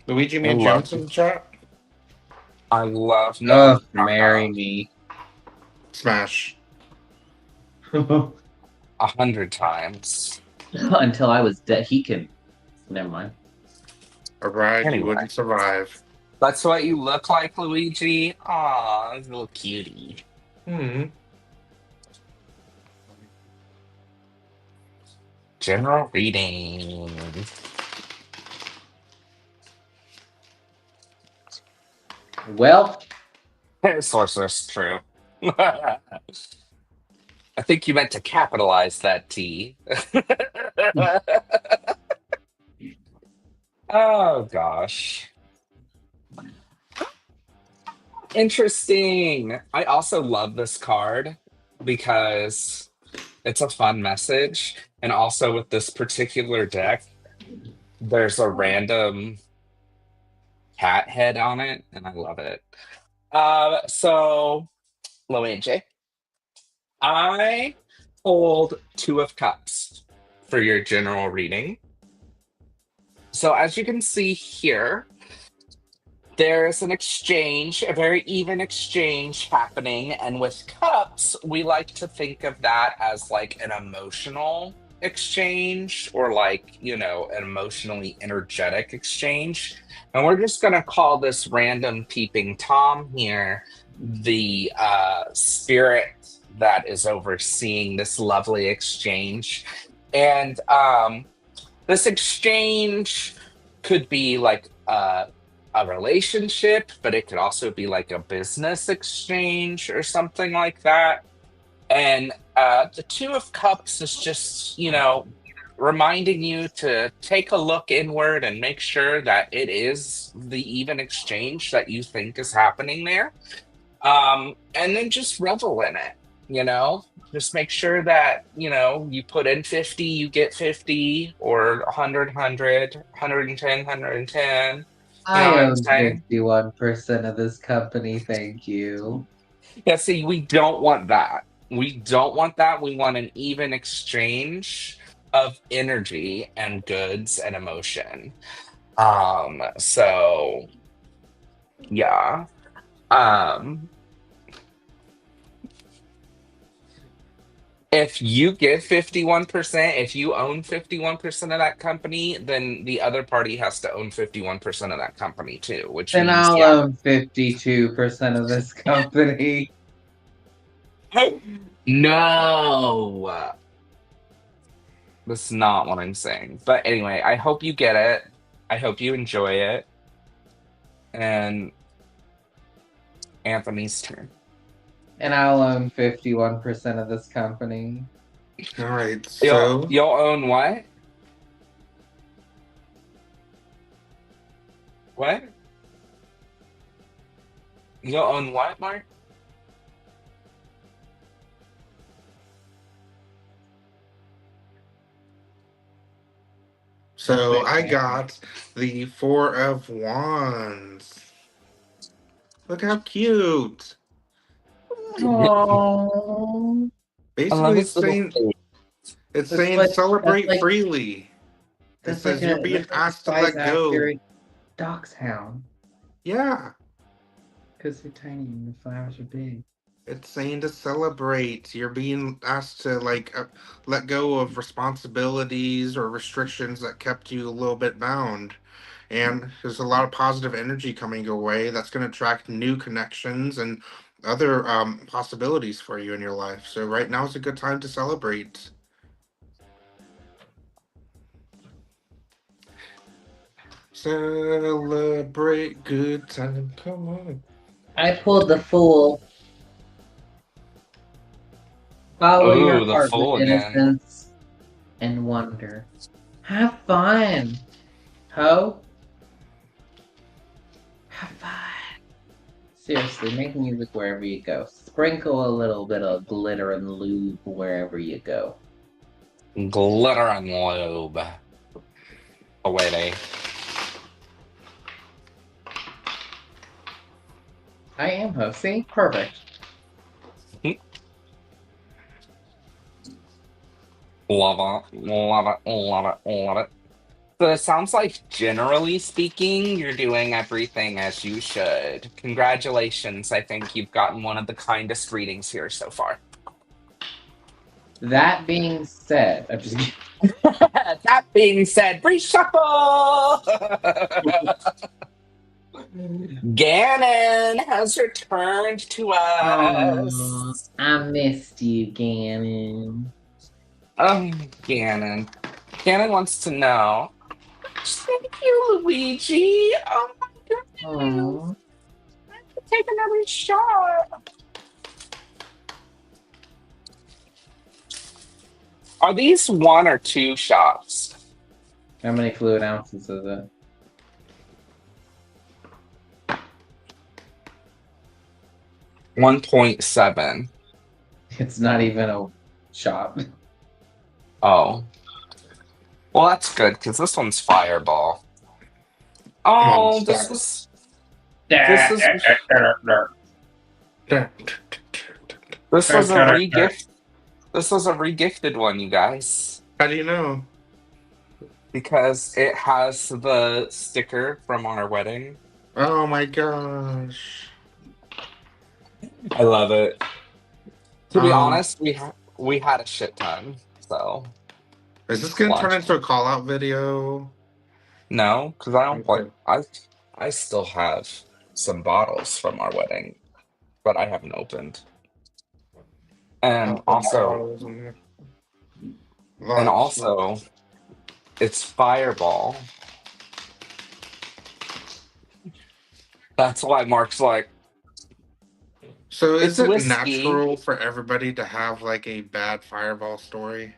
Luigi I made love. jokes in the chat. No, Oh, marry me. Smash. 100 times. Until I was dead. He can. Never mind. A ride you Anyway, wouldn't survive. that's what you look like, Luigi. Aw, little cutie. Hmm. General reading. Well, Sorceress, true. I think you meant to capitalize that T. Oh gosh. Interesting. I also love this card because it's a fun message. And also with this particular deck, there's a random cat head on it, and I love it. So Luigi, I hold Two of Cups for your general reading. So as you can see here, there's an exchange, a very even exchange happening. And with cups, we like to think of that as like an emotional. exchange or like, an emotionally energetic exchange. And we're just going to call this random peeping Tom here the spirit that is overseeing this lovely exchange. And this exchange could be like a relationship, but it could also be like a business exchange or something like that. And the Two of Cups is just, reminding you to take a look inward and make sure that it is the even exchange that you think is happening there. And then just revel in it, you know? Just make sure that, you put in 50, you get 50, or 100, 110, 110. You know I what I'm own saying? 51% of this company, thank you. Yeah, see, we don't want that. We don't want that. We want an even exchange of energy and goods and emotion. So yeah. Um, if you give 51%, if you own 51% of that company, then the other party has to own 51% of that company too, which Then means, I'll yeah. own 52% of this company. No, that's not what I'm saying. But anyway, I hope you get it. I hope you enjoy it. And Anthony's turn. And I'll own 51% of this company. All right, You'll so you'll own what? What? You'll own what, Mark? I got the Four of Wands. Look how cute. Oh, I love Basically, his little face. it's that's saying like celebrate freely. It that's like says you're a being that's like a asked to size let go. accurate dachshund Yeah, because they're tiny and the flowers are big. it's saying to celebrate. You're being asked to let go of responsibilities or restrictions that kept you a little bit bound. And there's a lot of positive energy coming your way that's going to attract new connections and other possibilities for you in your life. So right now is a good time to celebrate. Celebrate good time. Come on. I pulled the Fool. Follow your Ooh, the heart with fool again. innocence and wonder. Have fun, ho. Have fun. Seriously, make music wherever you go. Sprinkle a little bit of glitter and lube wherever you go. Glitter and lube. Away they. I am ho. See? Perfect. Love it. Love it. Love it. Love it. So it sounds like, generally speaking, you're doing everything as you should. Congratulations. I think you've gotten one of the kindest readings here so far. That being said, I'm just kidding. That being said, reshuffle! Ganon has returned to Aw, us. I missed you, Ganon. Ganon. Ganon wants to know. Thank you, Luigi. Oh my goodness. Aw. Take another shot. Are these one or two shots? How many fluid ounces is it? $1.7. It's not even a shot. Oh. Well, that's good, because this one's Fireball. Oh, Monster. this was a regift. This was a regifted one, you guys. How do you know? Because it has the sticker from our wedding. Oh my gosh. I love it. To be Um, honest, we had a shit ton, so. Is this gonna turn into a call out video? No, because I don't like. Okay. I still have some bottles from our wedding, but I haven't opened. And Pop them also, bottles in there. and Lots. also, it's Fireball. That's why Mark's like, So is it's it whiskey. natural for everybody to have like a bad fireball story?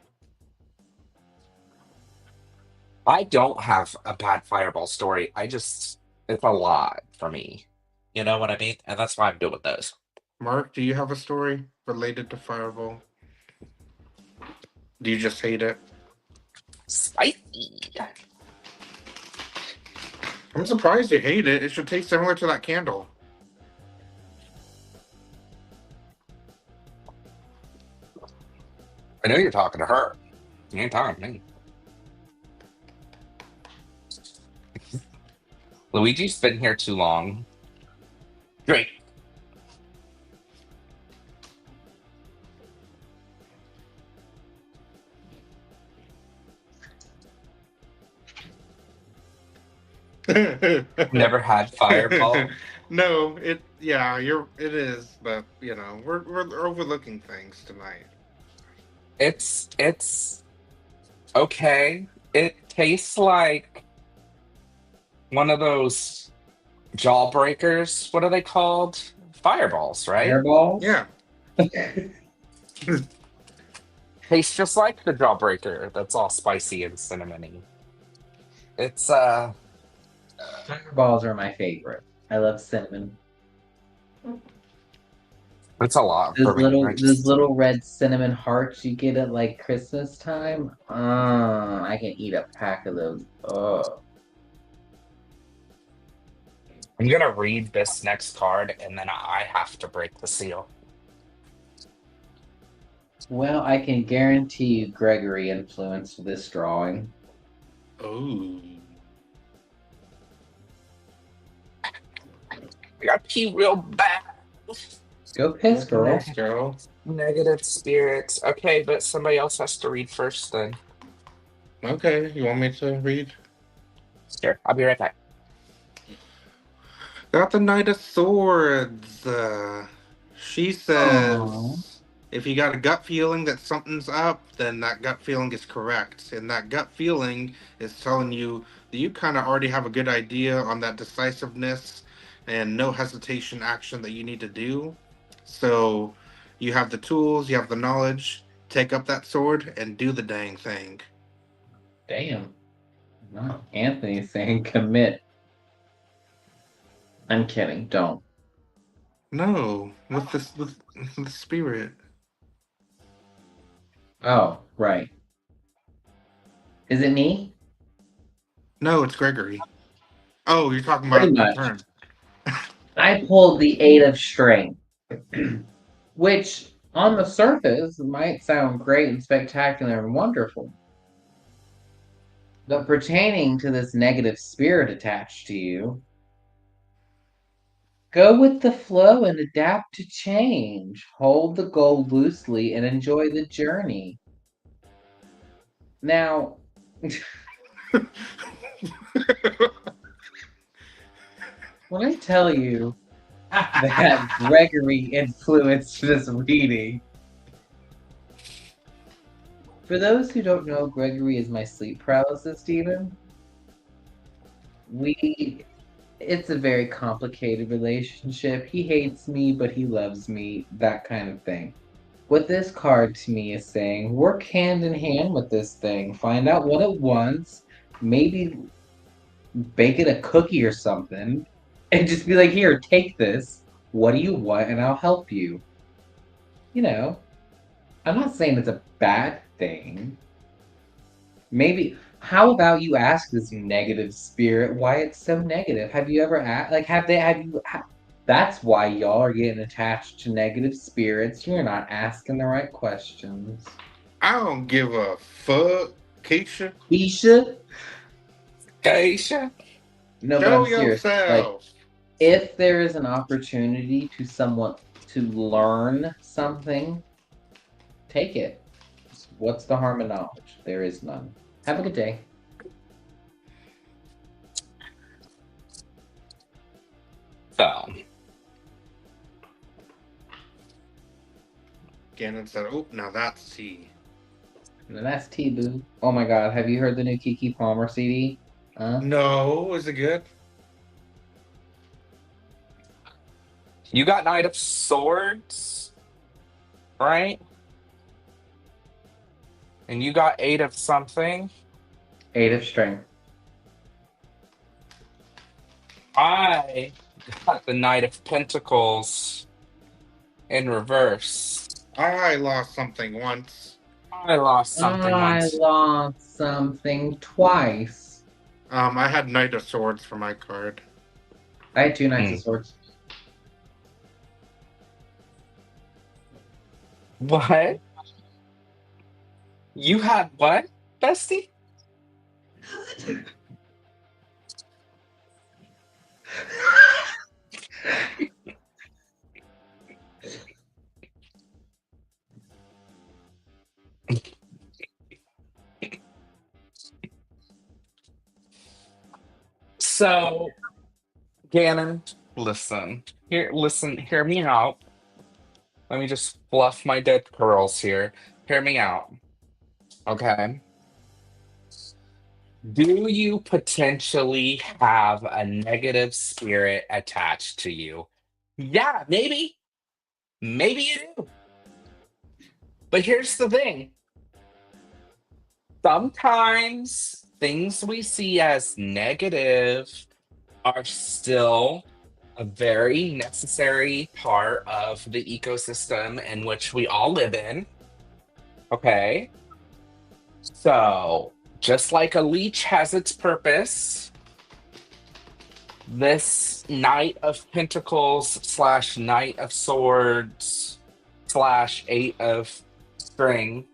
I don't have a bad Fireball story. It's a lot for me. You know what I mean? And that's why I'm doing those. Mark, do you have a story related to fireball? Do you just hate it? Spicy. I'm surprised you hate it. It should taste similar to that candle. I know you're talking to her. You ain't talking to me. Luigi's been here too long. Great. Never had Fireball. No, it is, but we're overlooking things tonight. It's okay. It tastes like one of those jawbreakers. What are they called? Fireballs, right? Hairballs? Yeah. Tastes just like the jawbreaker. That's all spicy and cinnamony. It's Fireballs are my favorite. I love cinnamon. it's a lot for Those me. little red cinnamon hearts you get at like Christmas time. I can eat a pack of those. Oh. I'm gonna read this next card and then I have to break the seal. Well, I can guarantee you Gregory influenced this drawing. Oh. I got pee real bad. Go piss, girl. Nice, girl. Negative spirits. Okay, but somebody else has to read first then. Okay, you want me to read? Sure, I'll be right back. Got the Knight of Swords. She Aww. says, if you got a gut feeling that something's up, then that gut feeling is correct. And that gut feeling is telling you that you kind of already have a good idea on that decisiveness and no hesitation action that you need to do. So you have the tools, you have the knowledge. Take up that sword and do the dang thing. Damn. No, Anthony's saying commit. I'm kidding. Don't. No, with the spirit. Oh, right. Is it me? No, it's Gregory. Oh, you're talking Pretty about your much. turn. I pulled the 8 of strength, which on the surface might sound great and spectacular and wonderful. But pertaining to this negative spirit attached to you, go with the flow and adapt to change. Hold the goal loosely and enjoy the journey. Now, when I tell you that Gregory influenced this reading, for those who don't know, Gregory is my sleep paralysis demon. It's a very complicated relationship. He hates me, but he loves me, that kind of thing. What this card to me is saying, work hand in hand with this thing. Find out what it wants. Maybe bake it a cookie or something. And just be like, here, take this. What do you want? And I'll help you. You know, I'm not saying it's a bad thing. Maybe, how about you ask this negative spirit why it's so negative? Have you ever asked, like, that's why y'all are getting attached to negative spirits. You're not asking the right questions. I don't give a fuck, Keisha. Keisha? Keisha? No, but Show I'm serious. Like, yourself. if there is an opportunity to learn something, take it. What's the harm in knowledge? There is none. Have a good day. So, Gannon said, "Oh, now that's tea." And that's T-Boo. Oh my god, have you heard the new Kiki Palmer CD? Huh? No, is it good? you got Knight of Swords, right? And you got 8 of something. 8 of strength. I got the Knight of Pentacles in reverse. I lost something once. I lost something I once. lost something twice. I had Knight of Swords for my card. I had 2 Knights of Swords. What? You had what, bestie? So, Gannon, listen. Hear me out. Let me just fluff my dead curls here. Hear me out. Okay. Do you potentially have a negative spirit attached to you? Yeah, maybe. Maybe you do. But here's the thing. Sometimes things we see as negative are still a very necessary part of the ecosystem in which we all live in. Okay. So, just like a leech has its purpose, this Knight of Pentacles slash Knight of Swords slash 8 of String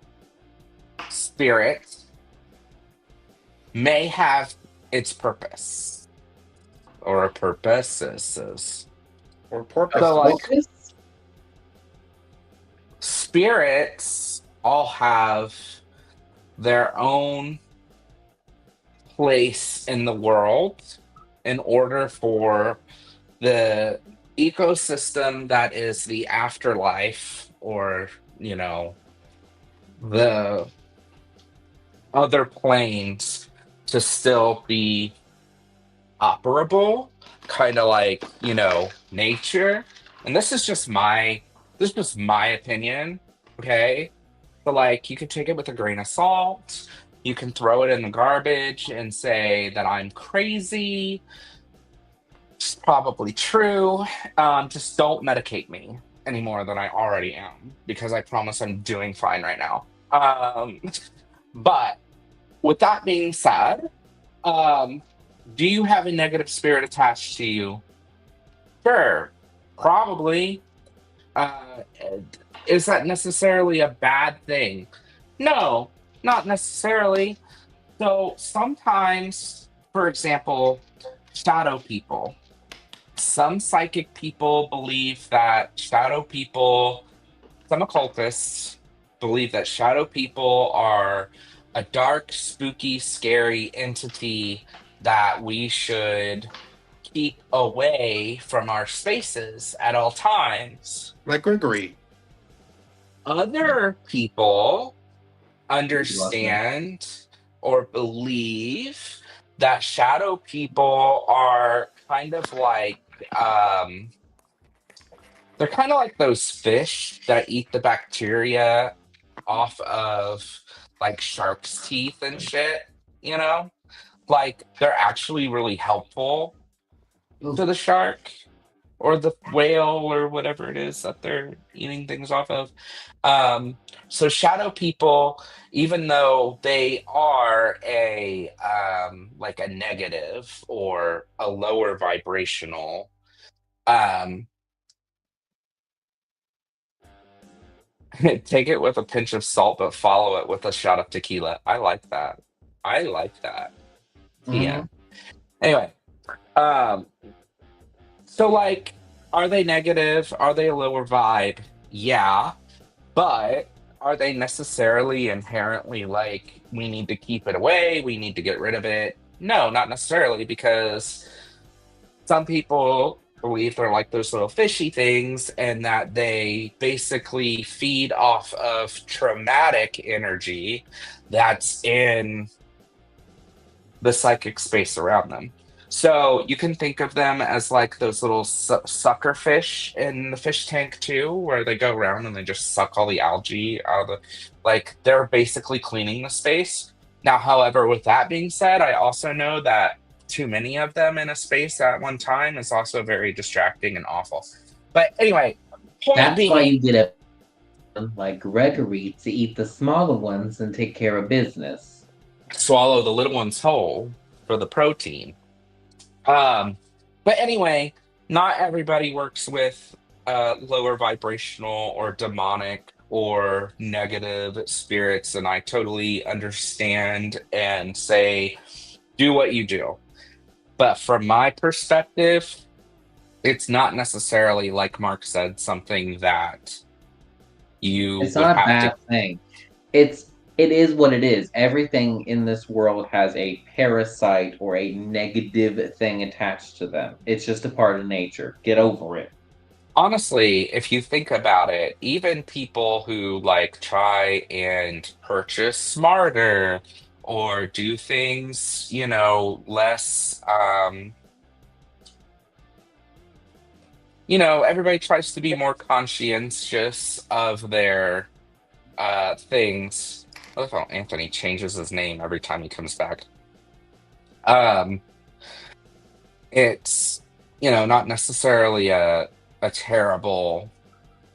spirit may have its purpose or purposes. Or porpoise. So, like, spirits all have their own place in the world in order for the ecosystem that is the afterlife, or, the other planes, to still be operable, kind of like, nature. And this is just my opinion, okay? But, like, you can take it with a grain of salt. You can throw it in the garbage and say that I'm crazy. It's probably true. Just don't medicate me any more than I already am, because I promise I'm doing fine right now. But with that being said, do you have a negative spirit attached to you? Sure, probably. Uh, is that necessarily a bad thing? No, not necessarily. So sometimes, for example, shadow people. Some psychic people believe that some occultists believe that shadow people are a dark, spooky, scary entity that we should keep away from our spaces at all times. Like Gregory. Other people understand or believe that shadow people are kind of like they're kind of like those fish that eat the bacteria off of, like, shark's teeth and shit, like they're actually really helpful to the shark or the whale or whatever it is that they're eating things off of. So shadow people, even though they are a like a negative or a lower vibrational, take it with a pinch of salt, but follow it with a shot of tequila. I like that. I like that. Yeah. Anyway, so, like, are they negative? Are they a lower vibe? Yeah. But Are they necessarily inherently like, we need to keep it away, we need to get rid of it? No, not necessarily, because some people believe they're like those little fishy things and that they basically feed off of traumatic energy that's in the psychic space around them. So you can think of them as like those little sucker fish in the fish tank too, where they go around and they just suck all the algae out of the, like they're basically cleaning the space. Now, however, with that being said, I also know that too many of them in a space at one time is also very distracting and awful. But anyway, point That's why you being, get a like Gregory to eat the smaller ones and take care of business. swallow the little ones whole for the protein. Um, but anyway, not everybody works with lower vibrational or demonic or negative spirits, and I totally understand and say, do what you do. But from my perspective, it's not necessarily, like Mark said, something that you It's would not a have to. bad thing. It is what it is. Everything in this world has a parasite or a negative thing attached to them. It's just a part of nature. Get over it. Honestly, if you think about it, even people who like try and purchase smarter or do things, less, everybody tries to be more conscientious of their things. I love how Anthony changes his name every time he comes back. Um, it's, not necessarily a terrible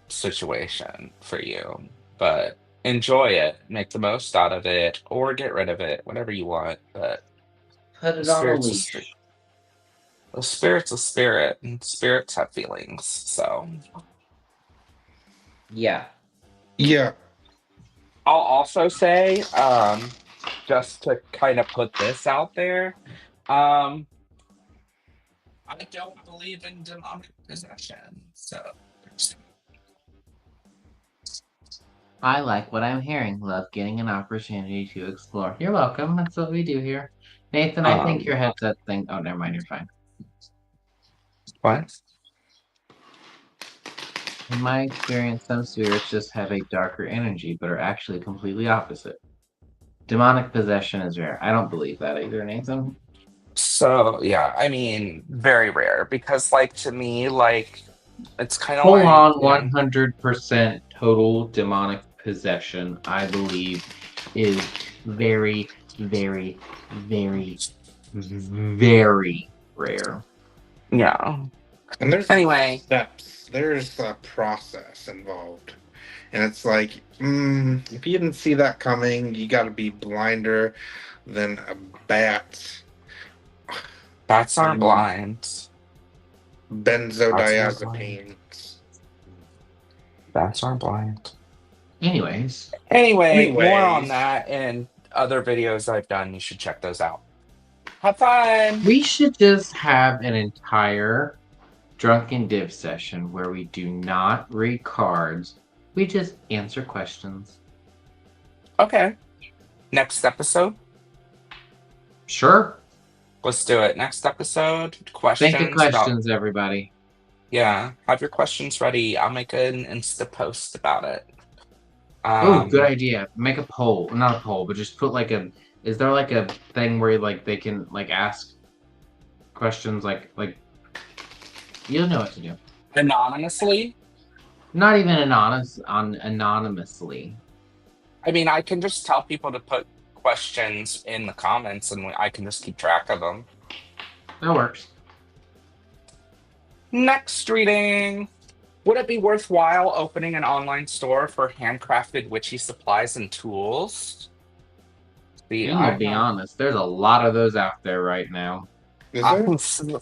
situation for you, but enjoy it, make the most out of it, or get rid of it, whatever you want. But Put the it on a spirit's a spirit. leash. The spirit's a spirit, and spirits have feelings. So Yeah. Yeah. I'll also say, just to kind of put this out there, um, I don't believe in demonic possession. So I like what I'm hearing. Love getting an opportunity to explore. You're welcome. That's what we do here. Nathan, I think um, your headset thing. Oh, never mind. You're fine. what? In my experience, some spirits just have a darker energy, but are actually completely opposite. Demonic possession is rare. I don't believe that either, Nathan. So yeah, I mean, very rare because, like, to me, like, it's kind of Full like, on 100% total demonic possession, I believe, is very, very, very, very rare. yeah. And there's Anyway, steps, there's a process involved. And it's like, if you didn't see that coming, you got to be blinder than a bat. bats I aren't mean, blind. Bats aren't blind. benzodiazepines. Bats aren't blind. Anyways, Anyway, more on Anyways, that and other videos I've done. You should check those out. Have fun. we should just have an entire drunken div session where we do not read cards. We just answer questions. Okay. Next episode. Sure. Let's do it. Next episode. Think of Questions about. questions, everybody. Yeah. Have your questions ready. I'll make an Insta post about it. Oh, good idea. Make a poll. Not a poll, but just put like a. Is there like a thing where like they can like ask questions like you'll know what to do. Anonymously. Not even anonymously. I mean, I can just tell people to put questions in the comments and I can just keep track of them. That works. Next reading. Would it be worthwhile opening an online store for handcrafted witchy supplies and tools? See, I'm gonna be honest. There's a lot of those out there right now. is there?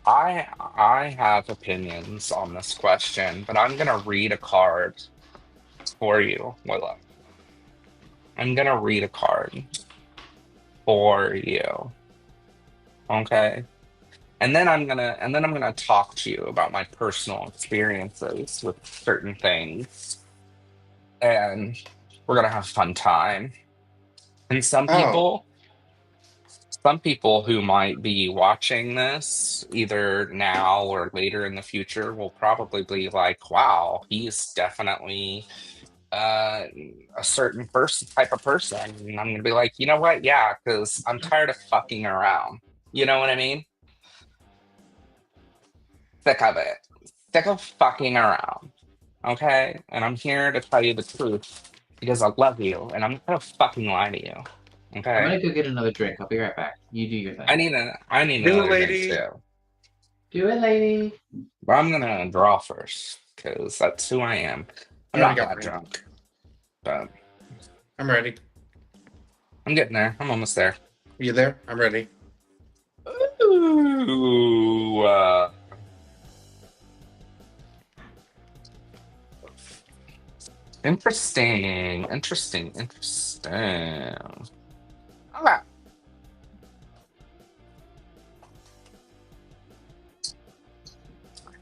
I have opinions on this question, but I'm gonna read a card for you, Willa. I'm gonna read a card for you. Okay. And then I'm gonna talk to you about my personal experiences with certain things. and we're gonna have a fun time. And Oh, some people who might be watching this either now or later in the future will probably be like, wow, he's definitely uh a certain person type of person. And I'm gonna be like, you know what? Yeah, because I'm tired of fucking around. You know what I mean? Sick of it. Sick of fucking around. Okay? And I'm here to tell you the truth because I love you and I'm not gonna fucking lie to you. I'm Okay? gonna go get another drink. I'll be right back. You do your thing. I need do it, another drink lady. too. Do it, lady. But I'm gonna draw first because that's who I am. I I'm already not got that mine. drunk, but I'm ready. I'm getting there. I'm almost there. You there? I'm ready. Ooh, interesting. Okay.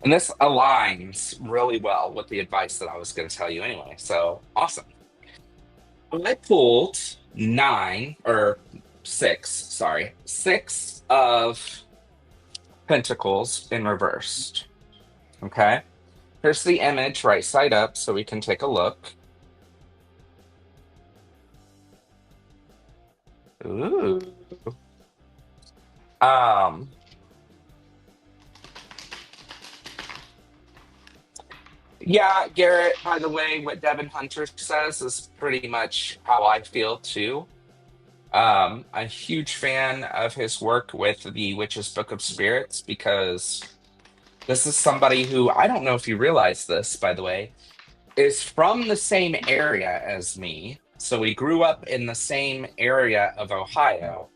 And this aligns really well with the advice that I was going to tell you anyway. So awesome. I pulled nine or six, sorry, six of pentacles in reversed. Okay. Here's the image right side up so we can take a look. Ooh. Um, yeah, Garrett, by the way, what Devin Hunter says is pretty much how I feel too. A huge fan of his work with the Witch's Book of Spirits because this is somebody who, I don't know if you realize this, by the way, is from the same area as me. So we grew up in the same area of Ohio,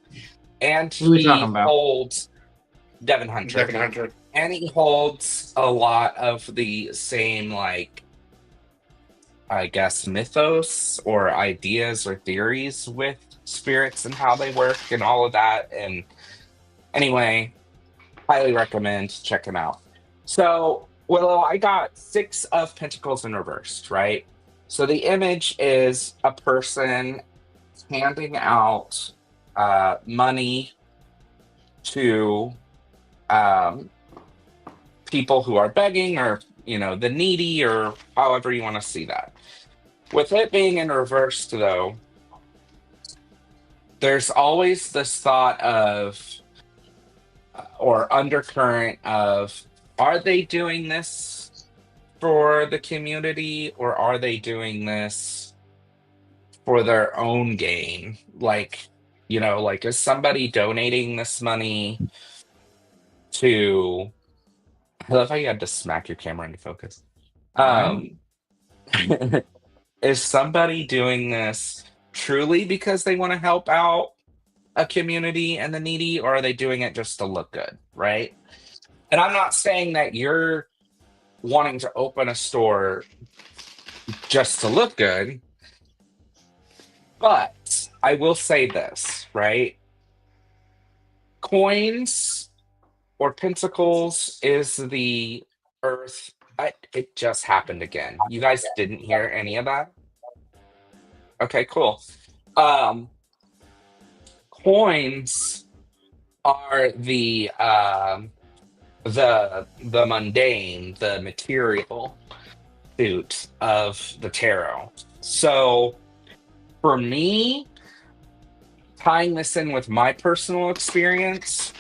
and Who are we he talking about? holds Devin Hunter, Devin Hunter. and he holds a lot of the same, like, I guess, mythos or ideas or theories with spirits and how they work and all of that. And anyway, highly recommend check him out. So, Willow, I got six of pentacles in reversed, right? So the image is a person handing out money to um, people who are begging or, the needy or however you want to see that. With it being in reversed, though, there's always this thought of or undercurrent of, are they doing this for the community or are they doing this for their own gain? Like, like, is somebody donating this money to, I love how you had to smack your camera into focus. What? Um, is somebody doing this truly because they want to help out a community and the needy, or are they doing it just to look good, right? And I'm not saying that you're wanting to open a store just to look good, but I will say this, right? Coins or pentacles is the earth. It just happened again. You guys didn't hear any of that? Okay, cool. Um, Coins are the mundane, the material suit of the tarot. So for me, tying this in with my personal experience,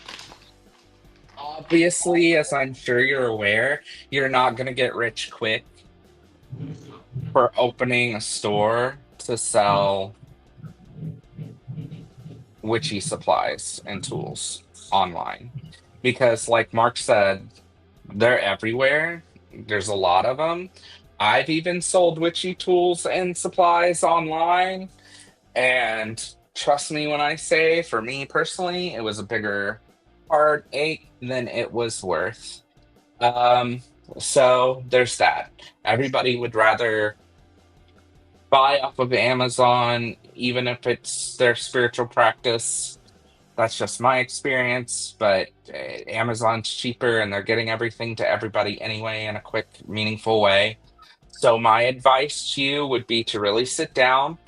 obviously, as I'm sure you're aware, you're not going to get rich quick for opening a store to sell witchy supplies and tools online. Because, like Mark said, they're everywhere. There's a lot of them. I've even sold witchy tools and supplies online. And trust me when I say, for me personally, it was a bigger heartache than it was worth. Um, so there's that. Everybody would rather buy off of Amazon, even if it's their spiritual practice. That's just my experience, but Amazon's cheaper and they're getting everything to everybody anyway in a quick, meaningful way. So my advice to you would be to really sit down,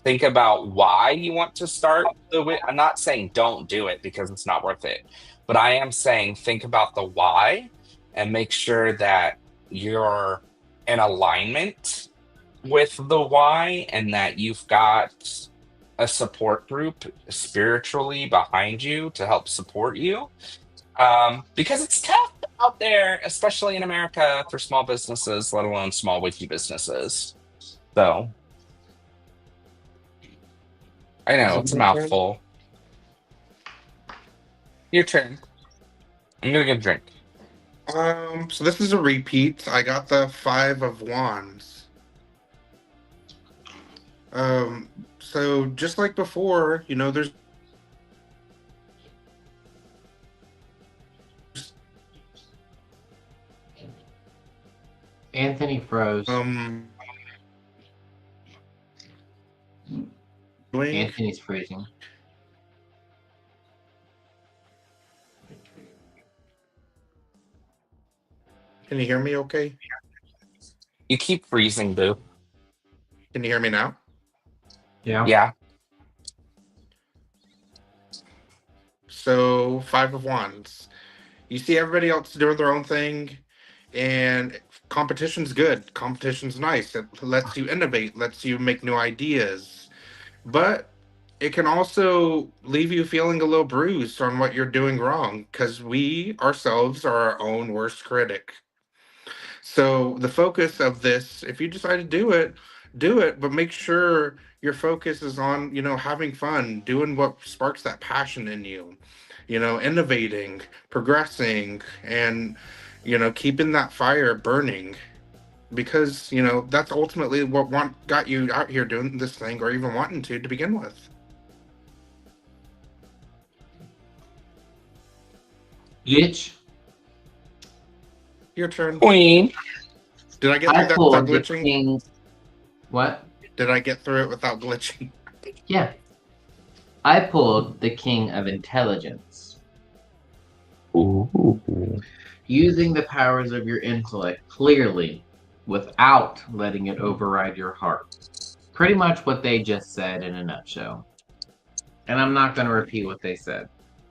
think about why you want to start I'm not saying don't do it because it's not worth it, but I am saying think about the why and make sure that you're in alignment with the why and that you've got a support group spiritually behind you to help support you. Because it's tough out there, especially in America, for small businesses, let alone small wiki businesses. So I Is know it it's a my turn? mouthful. Your turn. I'm gonna get a drink. So this is a repeat. I got the Five of Wands. So just like before, there's Anthony froze. doing. Anthony's freezing. Can you hear me? Okay. You keep freezing, boo. Can you hear me now? Yeah. Yeah. So Five of Wands. You see everybody else doing their own thing, and competition's good. Competition's nice. It lets you innovate, lets you make new ideas. But it can also leave you feeling a little bruised on what you're doing wrong because we ourselves are our own worst critic. So the focus of this, if you decide to do it, but make sure your focus is on, having fun, doing what sparks that passion in you, innovating, progressing, and, keeping that fire burning because, that's ultimately what got you out here doing this thing or even wanting to begin with. Glitch. Your turn. Queen. Did I get I through that without pulled the glitching? king. What? Did I get through it without glitching? Yeah. I pulled the king of intelligence. Ooh. Using the powers of your intellect clearly without letting it override your heart. Pretty much what they just said in a nutshell. And I'm not going to repeat what they said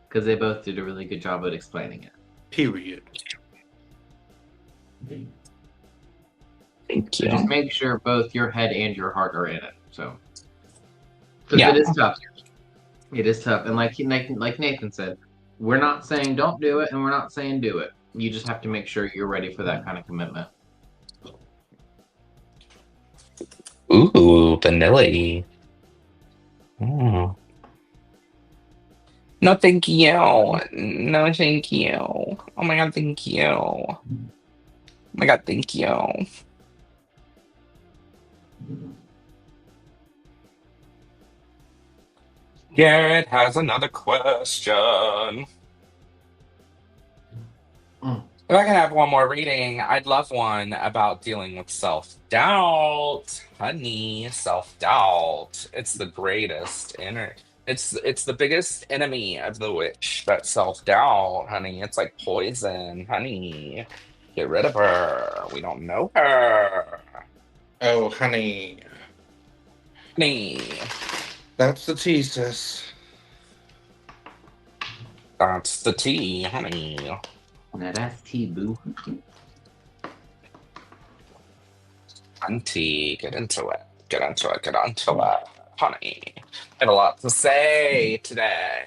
because they both did a really good job at explaining it. Period. Thank So you. just make sure both your head and your heart are in it. So, because Yeah. it is tough. It is tough, and like Nathan said, we're not saying don't do it, and we're not saying do it. You just have to make sure you're ready for that kind of commitment. Ooh, vanilla. Mm. No, thank you. No, thank you. Oh my god, thank you. Oh my god, thank you. Garrett has another question. If I can have one more reading, I'd love one about dealing with self-doubt. Honey, self-doubt. It's the greatest inner. It's the biggest enemy of the witch, that self-doubt, honey. It's like poison, honey. Get rid of her. We don't know her. Oh, honey. Honey. That's the tea, sis. That's the tea, honey. Now that's tea, boo. Auntie, get into it. Get into it. Get into it. Honey. I have a lot to say today.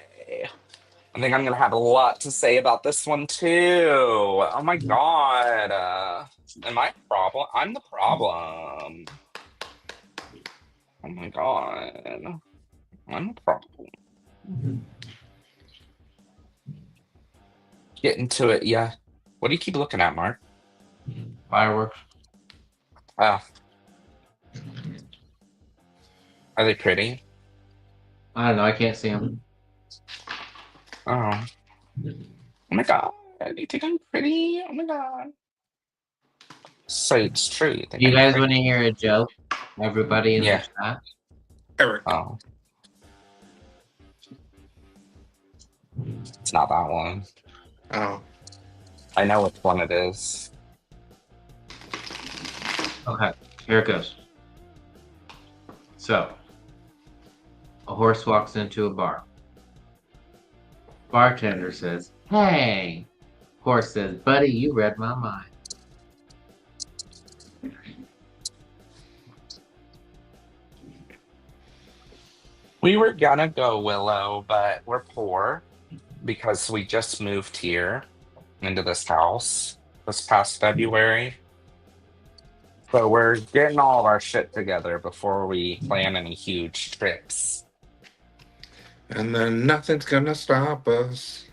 I think I'm gonna have a lot to say about this one too. Oh my god. Am I a problem? I'm the problem. Oh my god. I'm the problem. Get into it, yeah. What do you keep looking at, Mark? Fireworks. Oh. Are they pretty? I don't know. I can't see them. Oh. Oh my god. You think I'm pretty? Oh my god. So it's true. You think You I'm guys pretty? want to hear a joke? Everybody in Yeah. the chat. Eric. Oh. It's not that one. Oh. I know which one it is. Okay. Here it goes. So, a horse walks into a bar. Bartender says, "Hey." Horse says, "Buddy, you read my mind." We were gonna go Willow, but we're poor because we just moved here into this house this past February. So we're getting all of our shit together before we plan any huge trips. And then nothing's gonna stop us.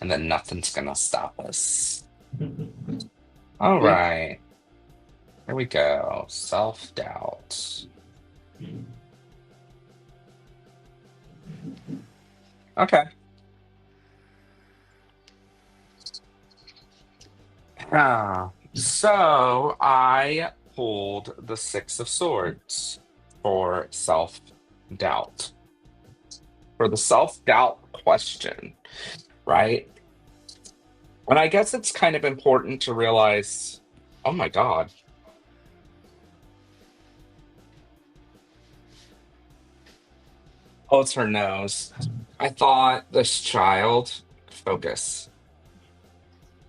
And then nothing's gonna stop us. All Bitch. right. Here we go. Self-doubt. Okay. So I pulled the Six of Swords for self-doubt. For the self-doubt question, right? And I guess it's kind of important to realize, oh my God. Oh, it's her nose. I thought this child, focus.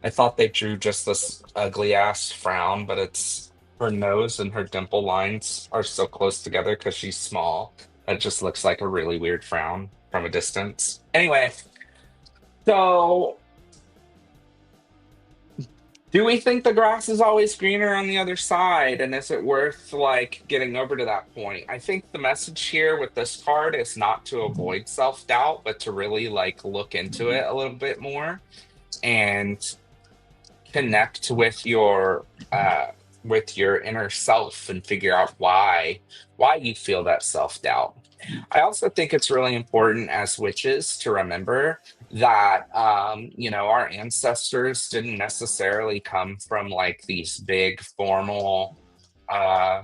I thought they drew just this ugly ass frown, but it's her nose and her dimple lines are so close together because she's small. It just looks like a really weird frown from a distance. Anyway, so do we think the grass is always greener on the other side? And is it worth like getting over to that point? I think the message here with this card is not to avoid self-doubt, but to really like look into it a little bit more and connect with your inner self and figure out why you feel that self-doubt. I also think it's really important as witches to remember that our ancestors didn't necessarily come from like these big formal uh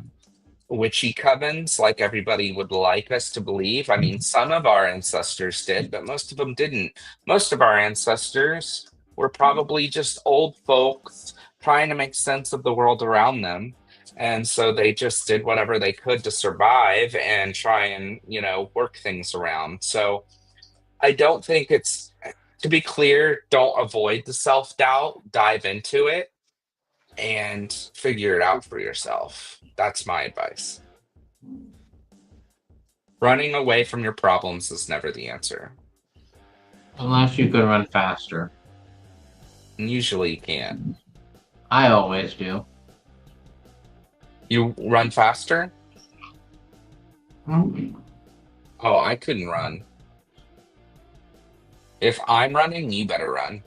witchy covens like everybody would like us to believe. I mean, some of our ancestors did, but most of them didn't. Most of our ancestors were probably just old folks trying to make sense of the world around them. And so they just did whatever they could to survive and try and, work things around. So I don't think to be clear, don't avoid the self doubt, dive into it and figure it out for yourself. That's my advice. Running away from your problems is never the answer. Unless you can run faster. And usually you can't. I always do. You run faster? Hmm. Oh, I couldn't run. If I'm running, you better run.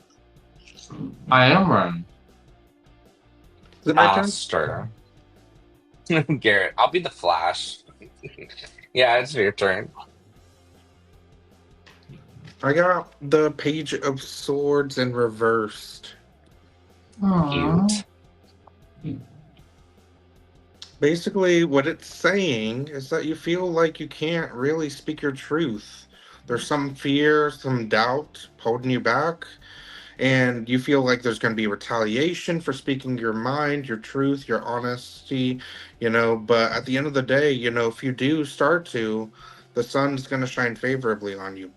I am running. Is it my turn? Faster. Garrett, I'll be the Flash. Yeah, it's your turn. I got the Page of Swords in reversed. Cute. Basically, what it's saying is that you feel like you can't really speak your truth. There's some fear, some doubt holding you back, and you feel like there's going to be retaliation for speaking your mind, your truth, your honesty, But at the end of the day, if you do start to, the sun's going to shine favorably on you.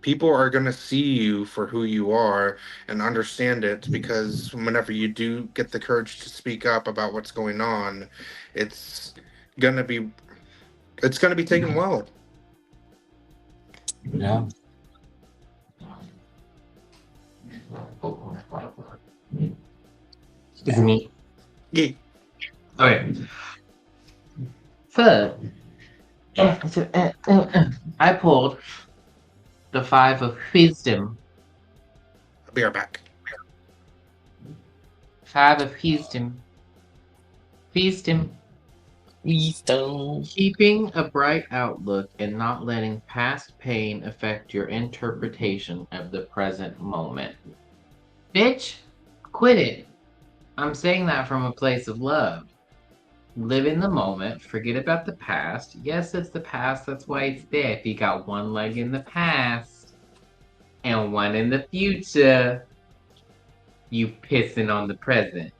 People are going to see you for who you are and understand it, because whenever you do get the courage to speak up about what's going on, it's going to be taken well. Yeah. Is it me? Yeah. Okay. So, I pulled the Five of Wisdom. I'll be right back. Five of Wisdom. Wisdom. Keeping a bright outlook and not letting past pain affect your interpretation of the present moment. Bitch, quit it. I'm saying that from a place of love. Live in the moment, forget about the past. Yes, it's the past, that's why it's there. If you got one leg in the past and one in the future, you pissing on the present.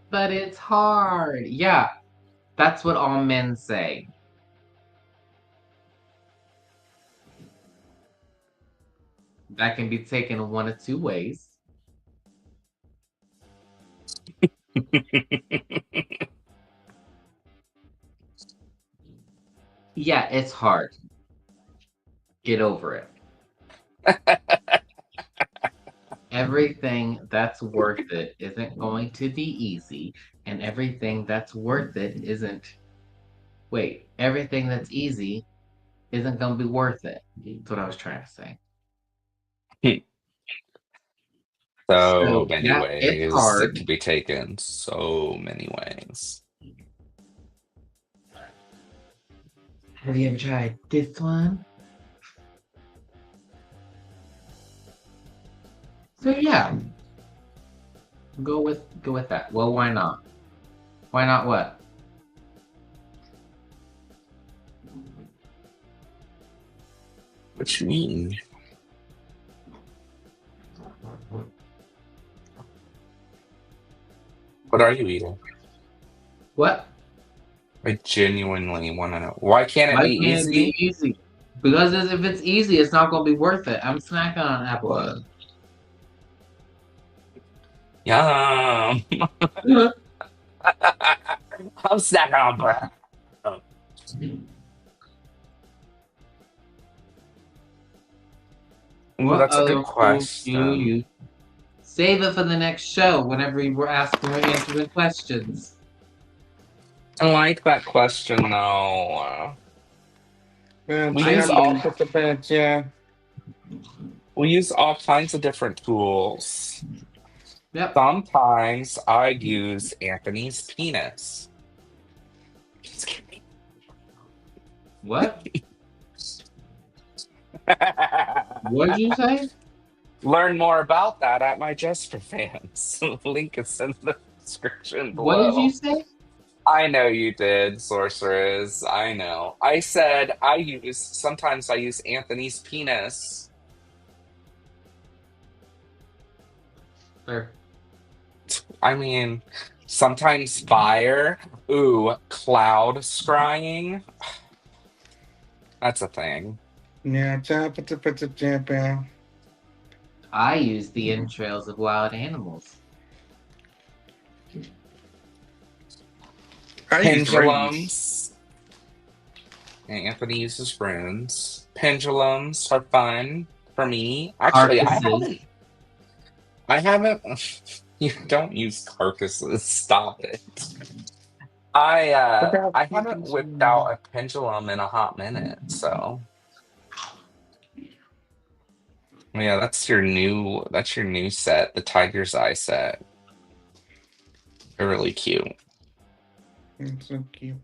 But it's hard. Yeah, that's what all men say. That can be taken one of two ways. Yeah, it's hard. Get over it. Everything that's worth it isn't going to be easy, and everything that's worth it isn't. Wait, everything that's easy isn't going to be worth it. That's what I was trying to say. So So, many yeah, it's ways it hard. could be taken. So many ways. Have you ever tried this one? So yeah, go with that. Well, why not? Why not what? What you mean? What are you eating? What? I genuinely want to know. Why can't it Why be can't it be easy? easy? Because if it's easy, it's not gonna be worth it. I'm snacking on apple. Yum. I'm snacking on bread. Ooh, What that's a good other food do you question. use? Save it for the next show whenever we're asking or answering questions. I like that question though. Well, We I use champ, it all use depends, yeah. we use all kinds of different tools. yep. Sometimes I use Anthony's penis. Just kidding. What? What'd you say? Learn more about that at my Just for Fans. Link is in the description What did you below. say? I know you did, sorceress. I know. I said sometimes I use Anthony's penis. Sir. I mean, sometimes fire. Ooh, cloud scrying. That's a thing. Yeah, champ, it's a champ, yeah. I use the entrails of wild animals. I use rings. Pendulums. Anthony uses runes. Pendulums are fun for me. Actually, Carcasses. I haven't. You don't use carcasses. Stop it. I haven't whipped out a pendulum in a hot minute. So yeah, That's your new set, the Tiger's Eye set. They're really cute. It's so cute.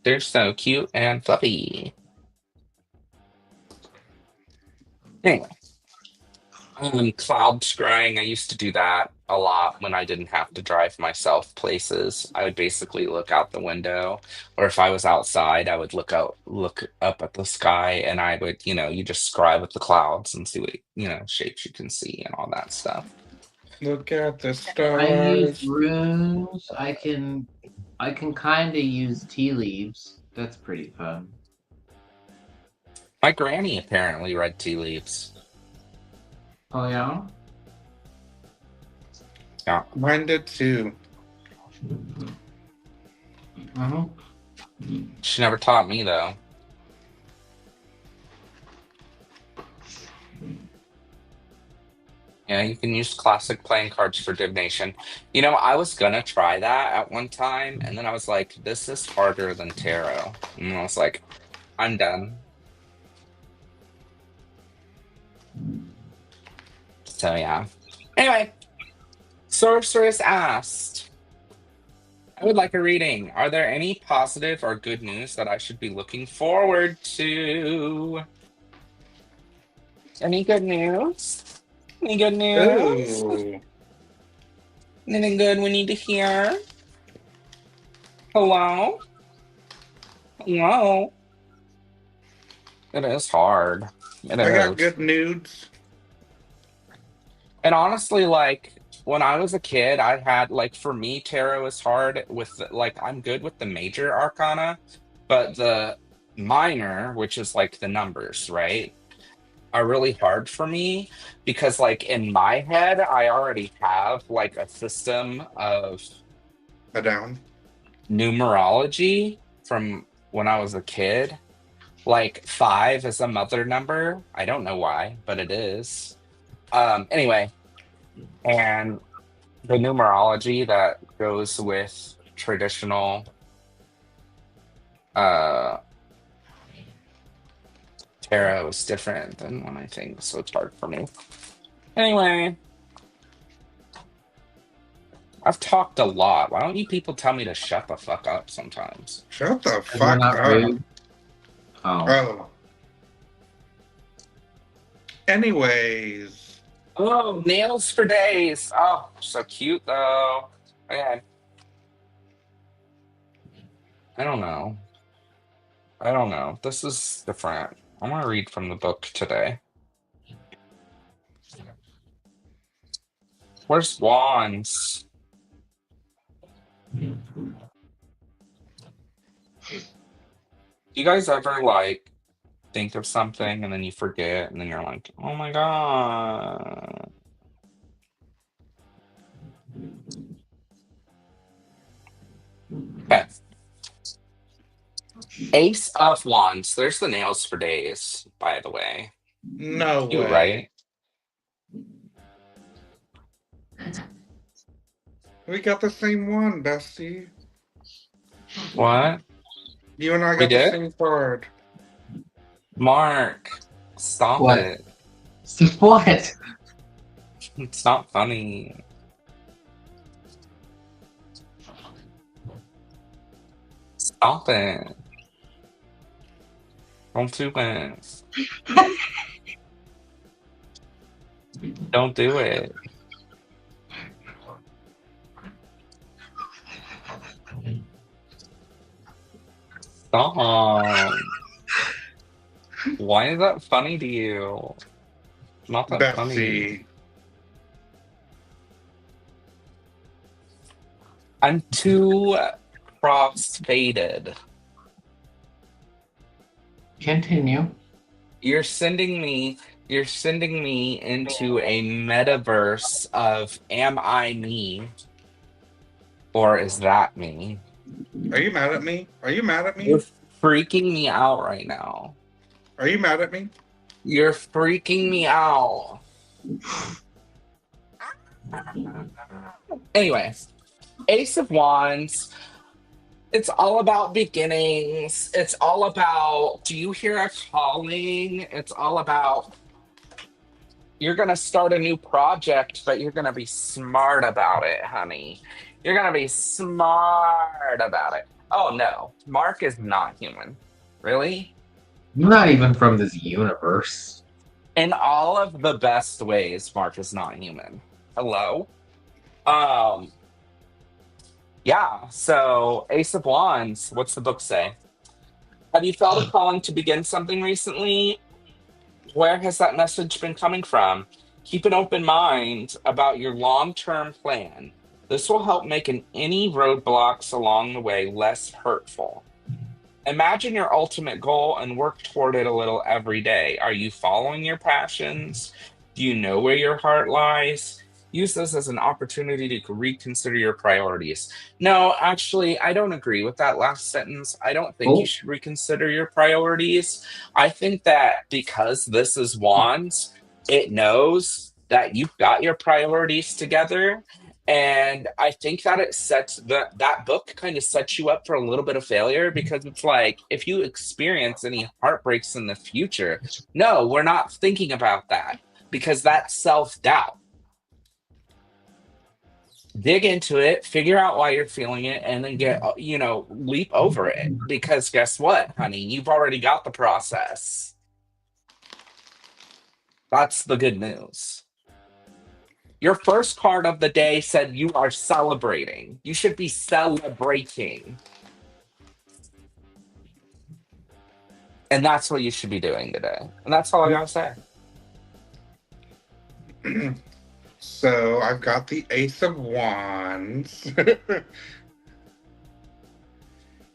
They're so cute and fluffy. Anyway. Cloud scrying. I used to do that a lot when I didn't have to drive myself places. I would basically look out the window, or if I was outside, I would look up at the sky, and I would, you just scry with the clouds and see what, shapes you can see and all that stuff. Look at the I use stars. runes. I can kind of use tea leaves. That's pretty fun. My granny apparently read tea leaves. Oh yeah. Yeah. Mine did too. Uh-huh. She never taught me though. Yeah, you can use classic playing cards for divination. I was gonna try that at one time, and then I was like, this is harder than tarot. And I was like, I'm done. So yeah. Anyway, Sorceress asked, I would like a reading. Are there any positive or good news that I should be looking forward to? Any good news? Any good news? Ooh. Anything good we need to hear? Hello? Hello? It is hard. It I got is. good nudes. And honestly, like, when I was a kid, I had like for me, tarot is hard with like I'm good with the major arcana, but the minor, which is like the numbers, right, are really hard for me because like in my head, I already have like a system of A down. numerology from when I was a kid. Like five is a mother number. I don't know why, but it is. Anyway, and the numerology that goes with traditional uh tarot is different than when I think, so it's hard for me. Anyway, I've talked a lot. Why don't you people tell me to shut the fuck up sometimes? Shut the Because we're fuck not up. rude. Oh. Oh. Anyways. Oh, nails for days. Oh, so cute though. Okay. I don't know. I don't know. This is different. I'm gonna read from the book today. Where's Wands? Do you guys ever like think of something and then you forget and then you're like, oh my god. Okay. Ace of Wands. There's the nails for days, by the way. No You way. right? We got the same one, bestie. What? You and I We got the did? same card. Mark, stop What? it. What? It's not funny. Stop it. Don't do it. Don't do it. Stop. Why is that funny to you? Not that funny. Bestie. I'm too cross-faded. Continue. You're sending me into a metaverse of am I me or is that me? Are you mad at me? Are you mad at You're me? freaking me out right now. Are you mad at me? You're freaking me out. Anyway, Ace of Wands. It's all about beginnings. It's all about, do you hear a calling? It's all about, you're going to start a new project, but you're going to be smart about it, honey. You're going to be smart about it. Oh, no. Mark is not human. Really? You're not even from this universe. In all of the best ways, Mark is not human. Hello? Yeah, so Ace of Wands, what's the book say? Have you felt a calling to begin something recently? Where has that message been coming from? Keep an open mind about your long-term plan. This will help make any roadblocks along the way less hurtful. Imagine your ultimate goal and work toward it a little every day. Are you following your passions? Do you know where your heart lies? Use this as an opportunity to reconsider your priorities. No, actually, I don't agree with that last sentence. I don't think you Oh, should reconsider your priorities. I think that because this is Wands, it knows that you've got your priorities together. And I think that it sets that book kind of sets you up for a little bit of failure because it's like if you experience any heartbreaks in the future, no, we're not thinking about that because that's self-doubt. Dig into it, figure out why you're feeling it, and then leap over it. Because guess what, honey? You've already got the process. That's the good news. Your first card of the day said you are celebrating. You should be celebrating. And that's what you should be doing today. And that's all I gotta say. So I've got the Ace of Wands.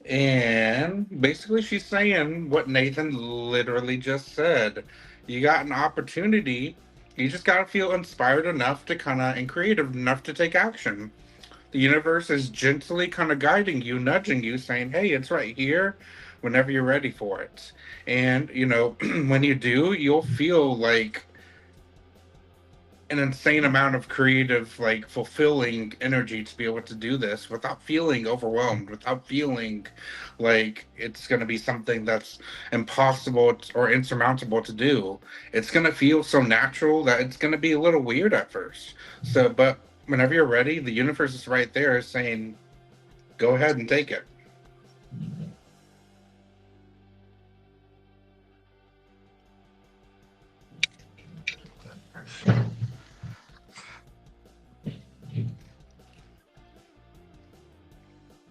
And basically, she's saying what Nathan literally just said. You got an opportunity. You just got to feel inspired enough to kind of, and creative enough to take action. The universe is gently kind of guiding you, nudging you, saying, hey, it's right here whenever you're ready for it. And, when you do, you'll feel like an insane amount of creative, like fulfilling energy to be able to do this without feeling overwhelmed, without feeling like it's going to be something that's impossible or insurmountable to do. It's going to feel so natural that it's going to be a little weird at first. So, but whenever you're ready, the universe is right there saying, go ahead and take it.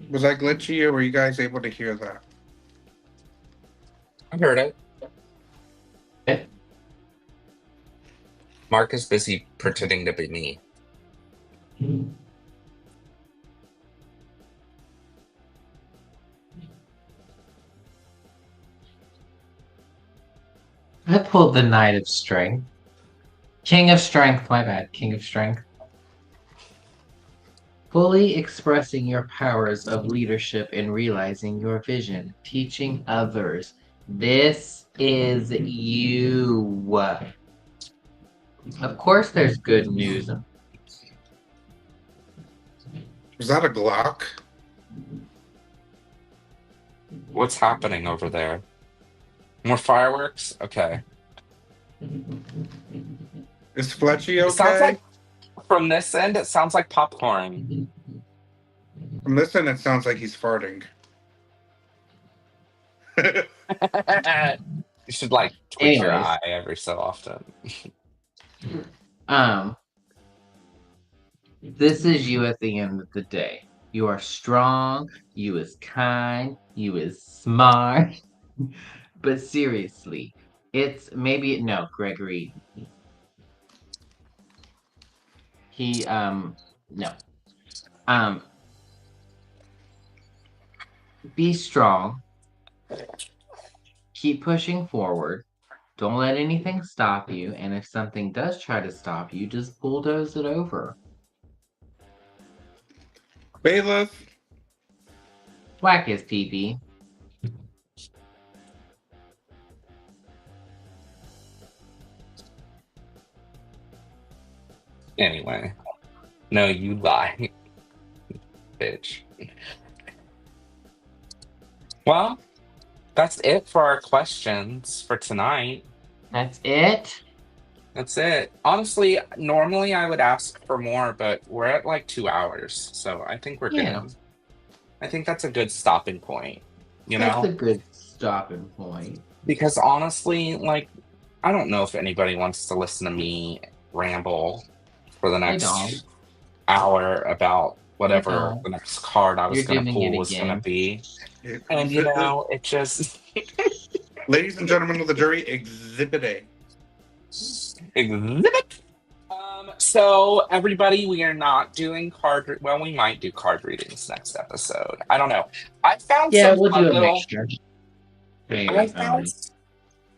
Was I glitchy or were you guys able to hear that? I heard it. Okay. Mark is busy pretending to be me. I pulled the Knight of Strength. King of Strength, my bad. King of Strength. Fully expressing your powers of leadership and realizing your vision, teaching others. This is you. Of course, there's good news. Was that a Glock? What's happening over there? More fireworks? Okay. Is Fletchy okay? It sounds like, from this end, it sounds like popcorn. From this end, it sounds like he's farting. You should like twitch your eye every so often. This is you at the end of the day. You are strong, you is kind, you is smart. But seriously, it's maybe no, Gregory. He no. Be strong. Keep pushing forward. Don't let anything stop you. And if something does try to stop you, just bulldoze it over. Bailiff. Whack his pee-pee. Anyway. No, you lie. Bitch. Well, that's it for our questions for tonight. That's it? That's it. Honestly, normally I would ask for more, but we're at like 2 hours, so I think we're good. I think that's a good stopping point, That's a good stopping point. Because honestly, like, I don't know if anybody wants to listen to me ramble for the next hour about whatever the next card I was going to pull was going to be. And, it just... Ladies and gentlemen of the jury, Exhibit A. Exhibit! So, everybody, we are not doing well, we might do card readings next episode. I don't know. I found we'll do a mixture.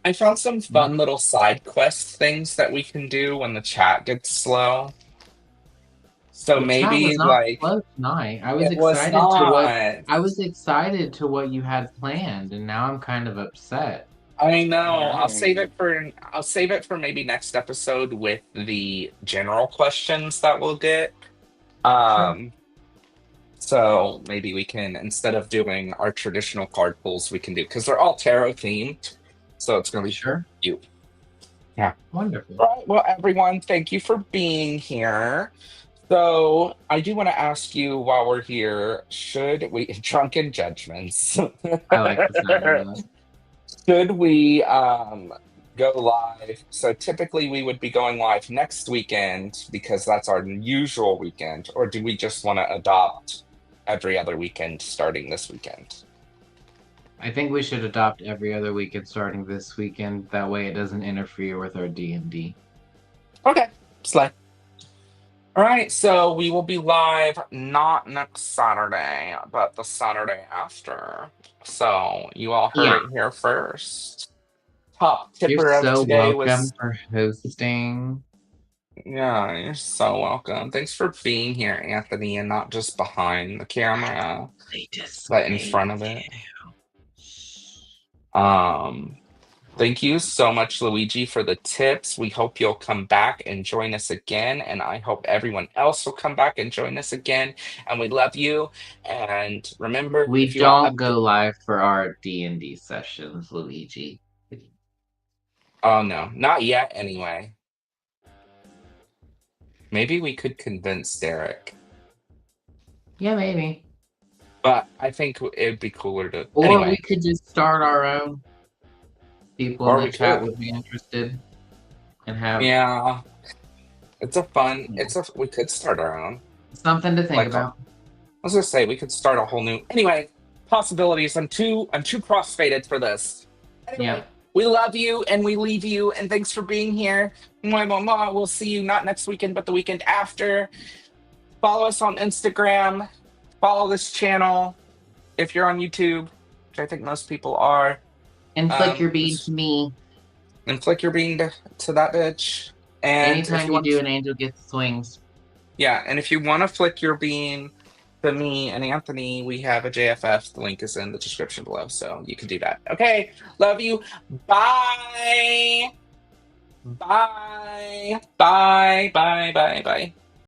I found some fun little side quest things that we can do when the chat gets slow. So the maybe chat was not slow tonight. I was excited to what you had planned, and now I'm kind of upset. I know. I'll save it for maybe next episode with the general questions that we'll get. So maybe we can, instead of doing our traditional card pulls, we can do, because they're all tarot themed. So it's going to be you. Yeah. Wonderful. All right. Well, everyone, thank you for being here. So I do want to ask you while we're here, should we, Drunken Judgments. I like the sound of that. Should we go live? So typically we would be going live next weekend because that's our usual weekend. Or do we just want to adopt every other weekend starting this weekend? I think we should adopt every other weekend starting this weekend. That way it doesn't interfere with our D&D. Okay. Slay. All right, so we will be live not next Saturday, but the Saturday after. So you all heard Yeah. it here first. Top You're tipper of so today welcome was, for hosting. yeah, you're so welcome. Thanks for being here, Anthony, and not just behind the camera, They just but in made front of it. Um, Thank you so much, Luigi, for the tips. We hope you'll come back and join us again. And I hope everyone else will come back and join us again. And we love you. And remember, We if you want don't up to, go live for our D&D sessions, Luigi. oh no, not yet anyway. Maybe we could convince Derek. Yeah, maybe. But I think it'd be cooler to, Or we anyway, could just start our own. People in or the we chat could. would be interested and have Yeah, we could start our own. something to think Like, I about. was gonna say, we could start a whole new, anyway, possibilities. I'm too crossfaded for this. Anyway. Yeah. We love you and we leave you, and thanks for being here. Mwah, mwah, mwah. We'll see you not next weekend, but the weekend after. Follow us on Instagram. Follow this channel if you're on YouTube, which I think most people are. And flick your bead to me. And flick your bean to that bitch. And if Anytime you you want, do, an angel gets swings. yeah, and if you want to flick your bean to me and Anthony, we have a JFF. The link is in the description below, so you can do that. Okay, love you. Bye. Bye. Bye. Bye. Bye. Bye.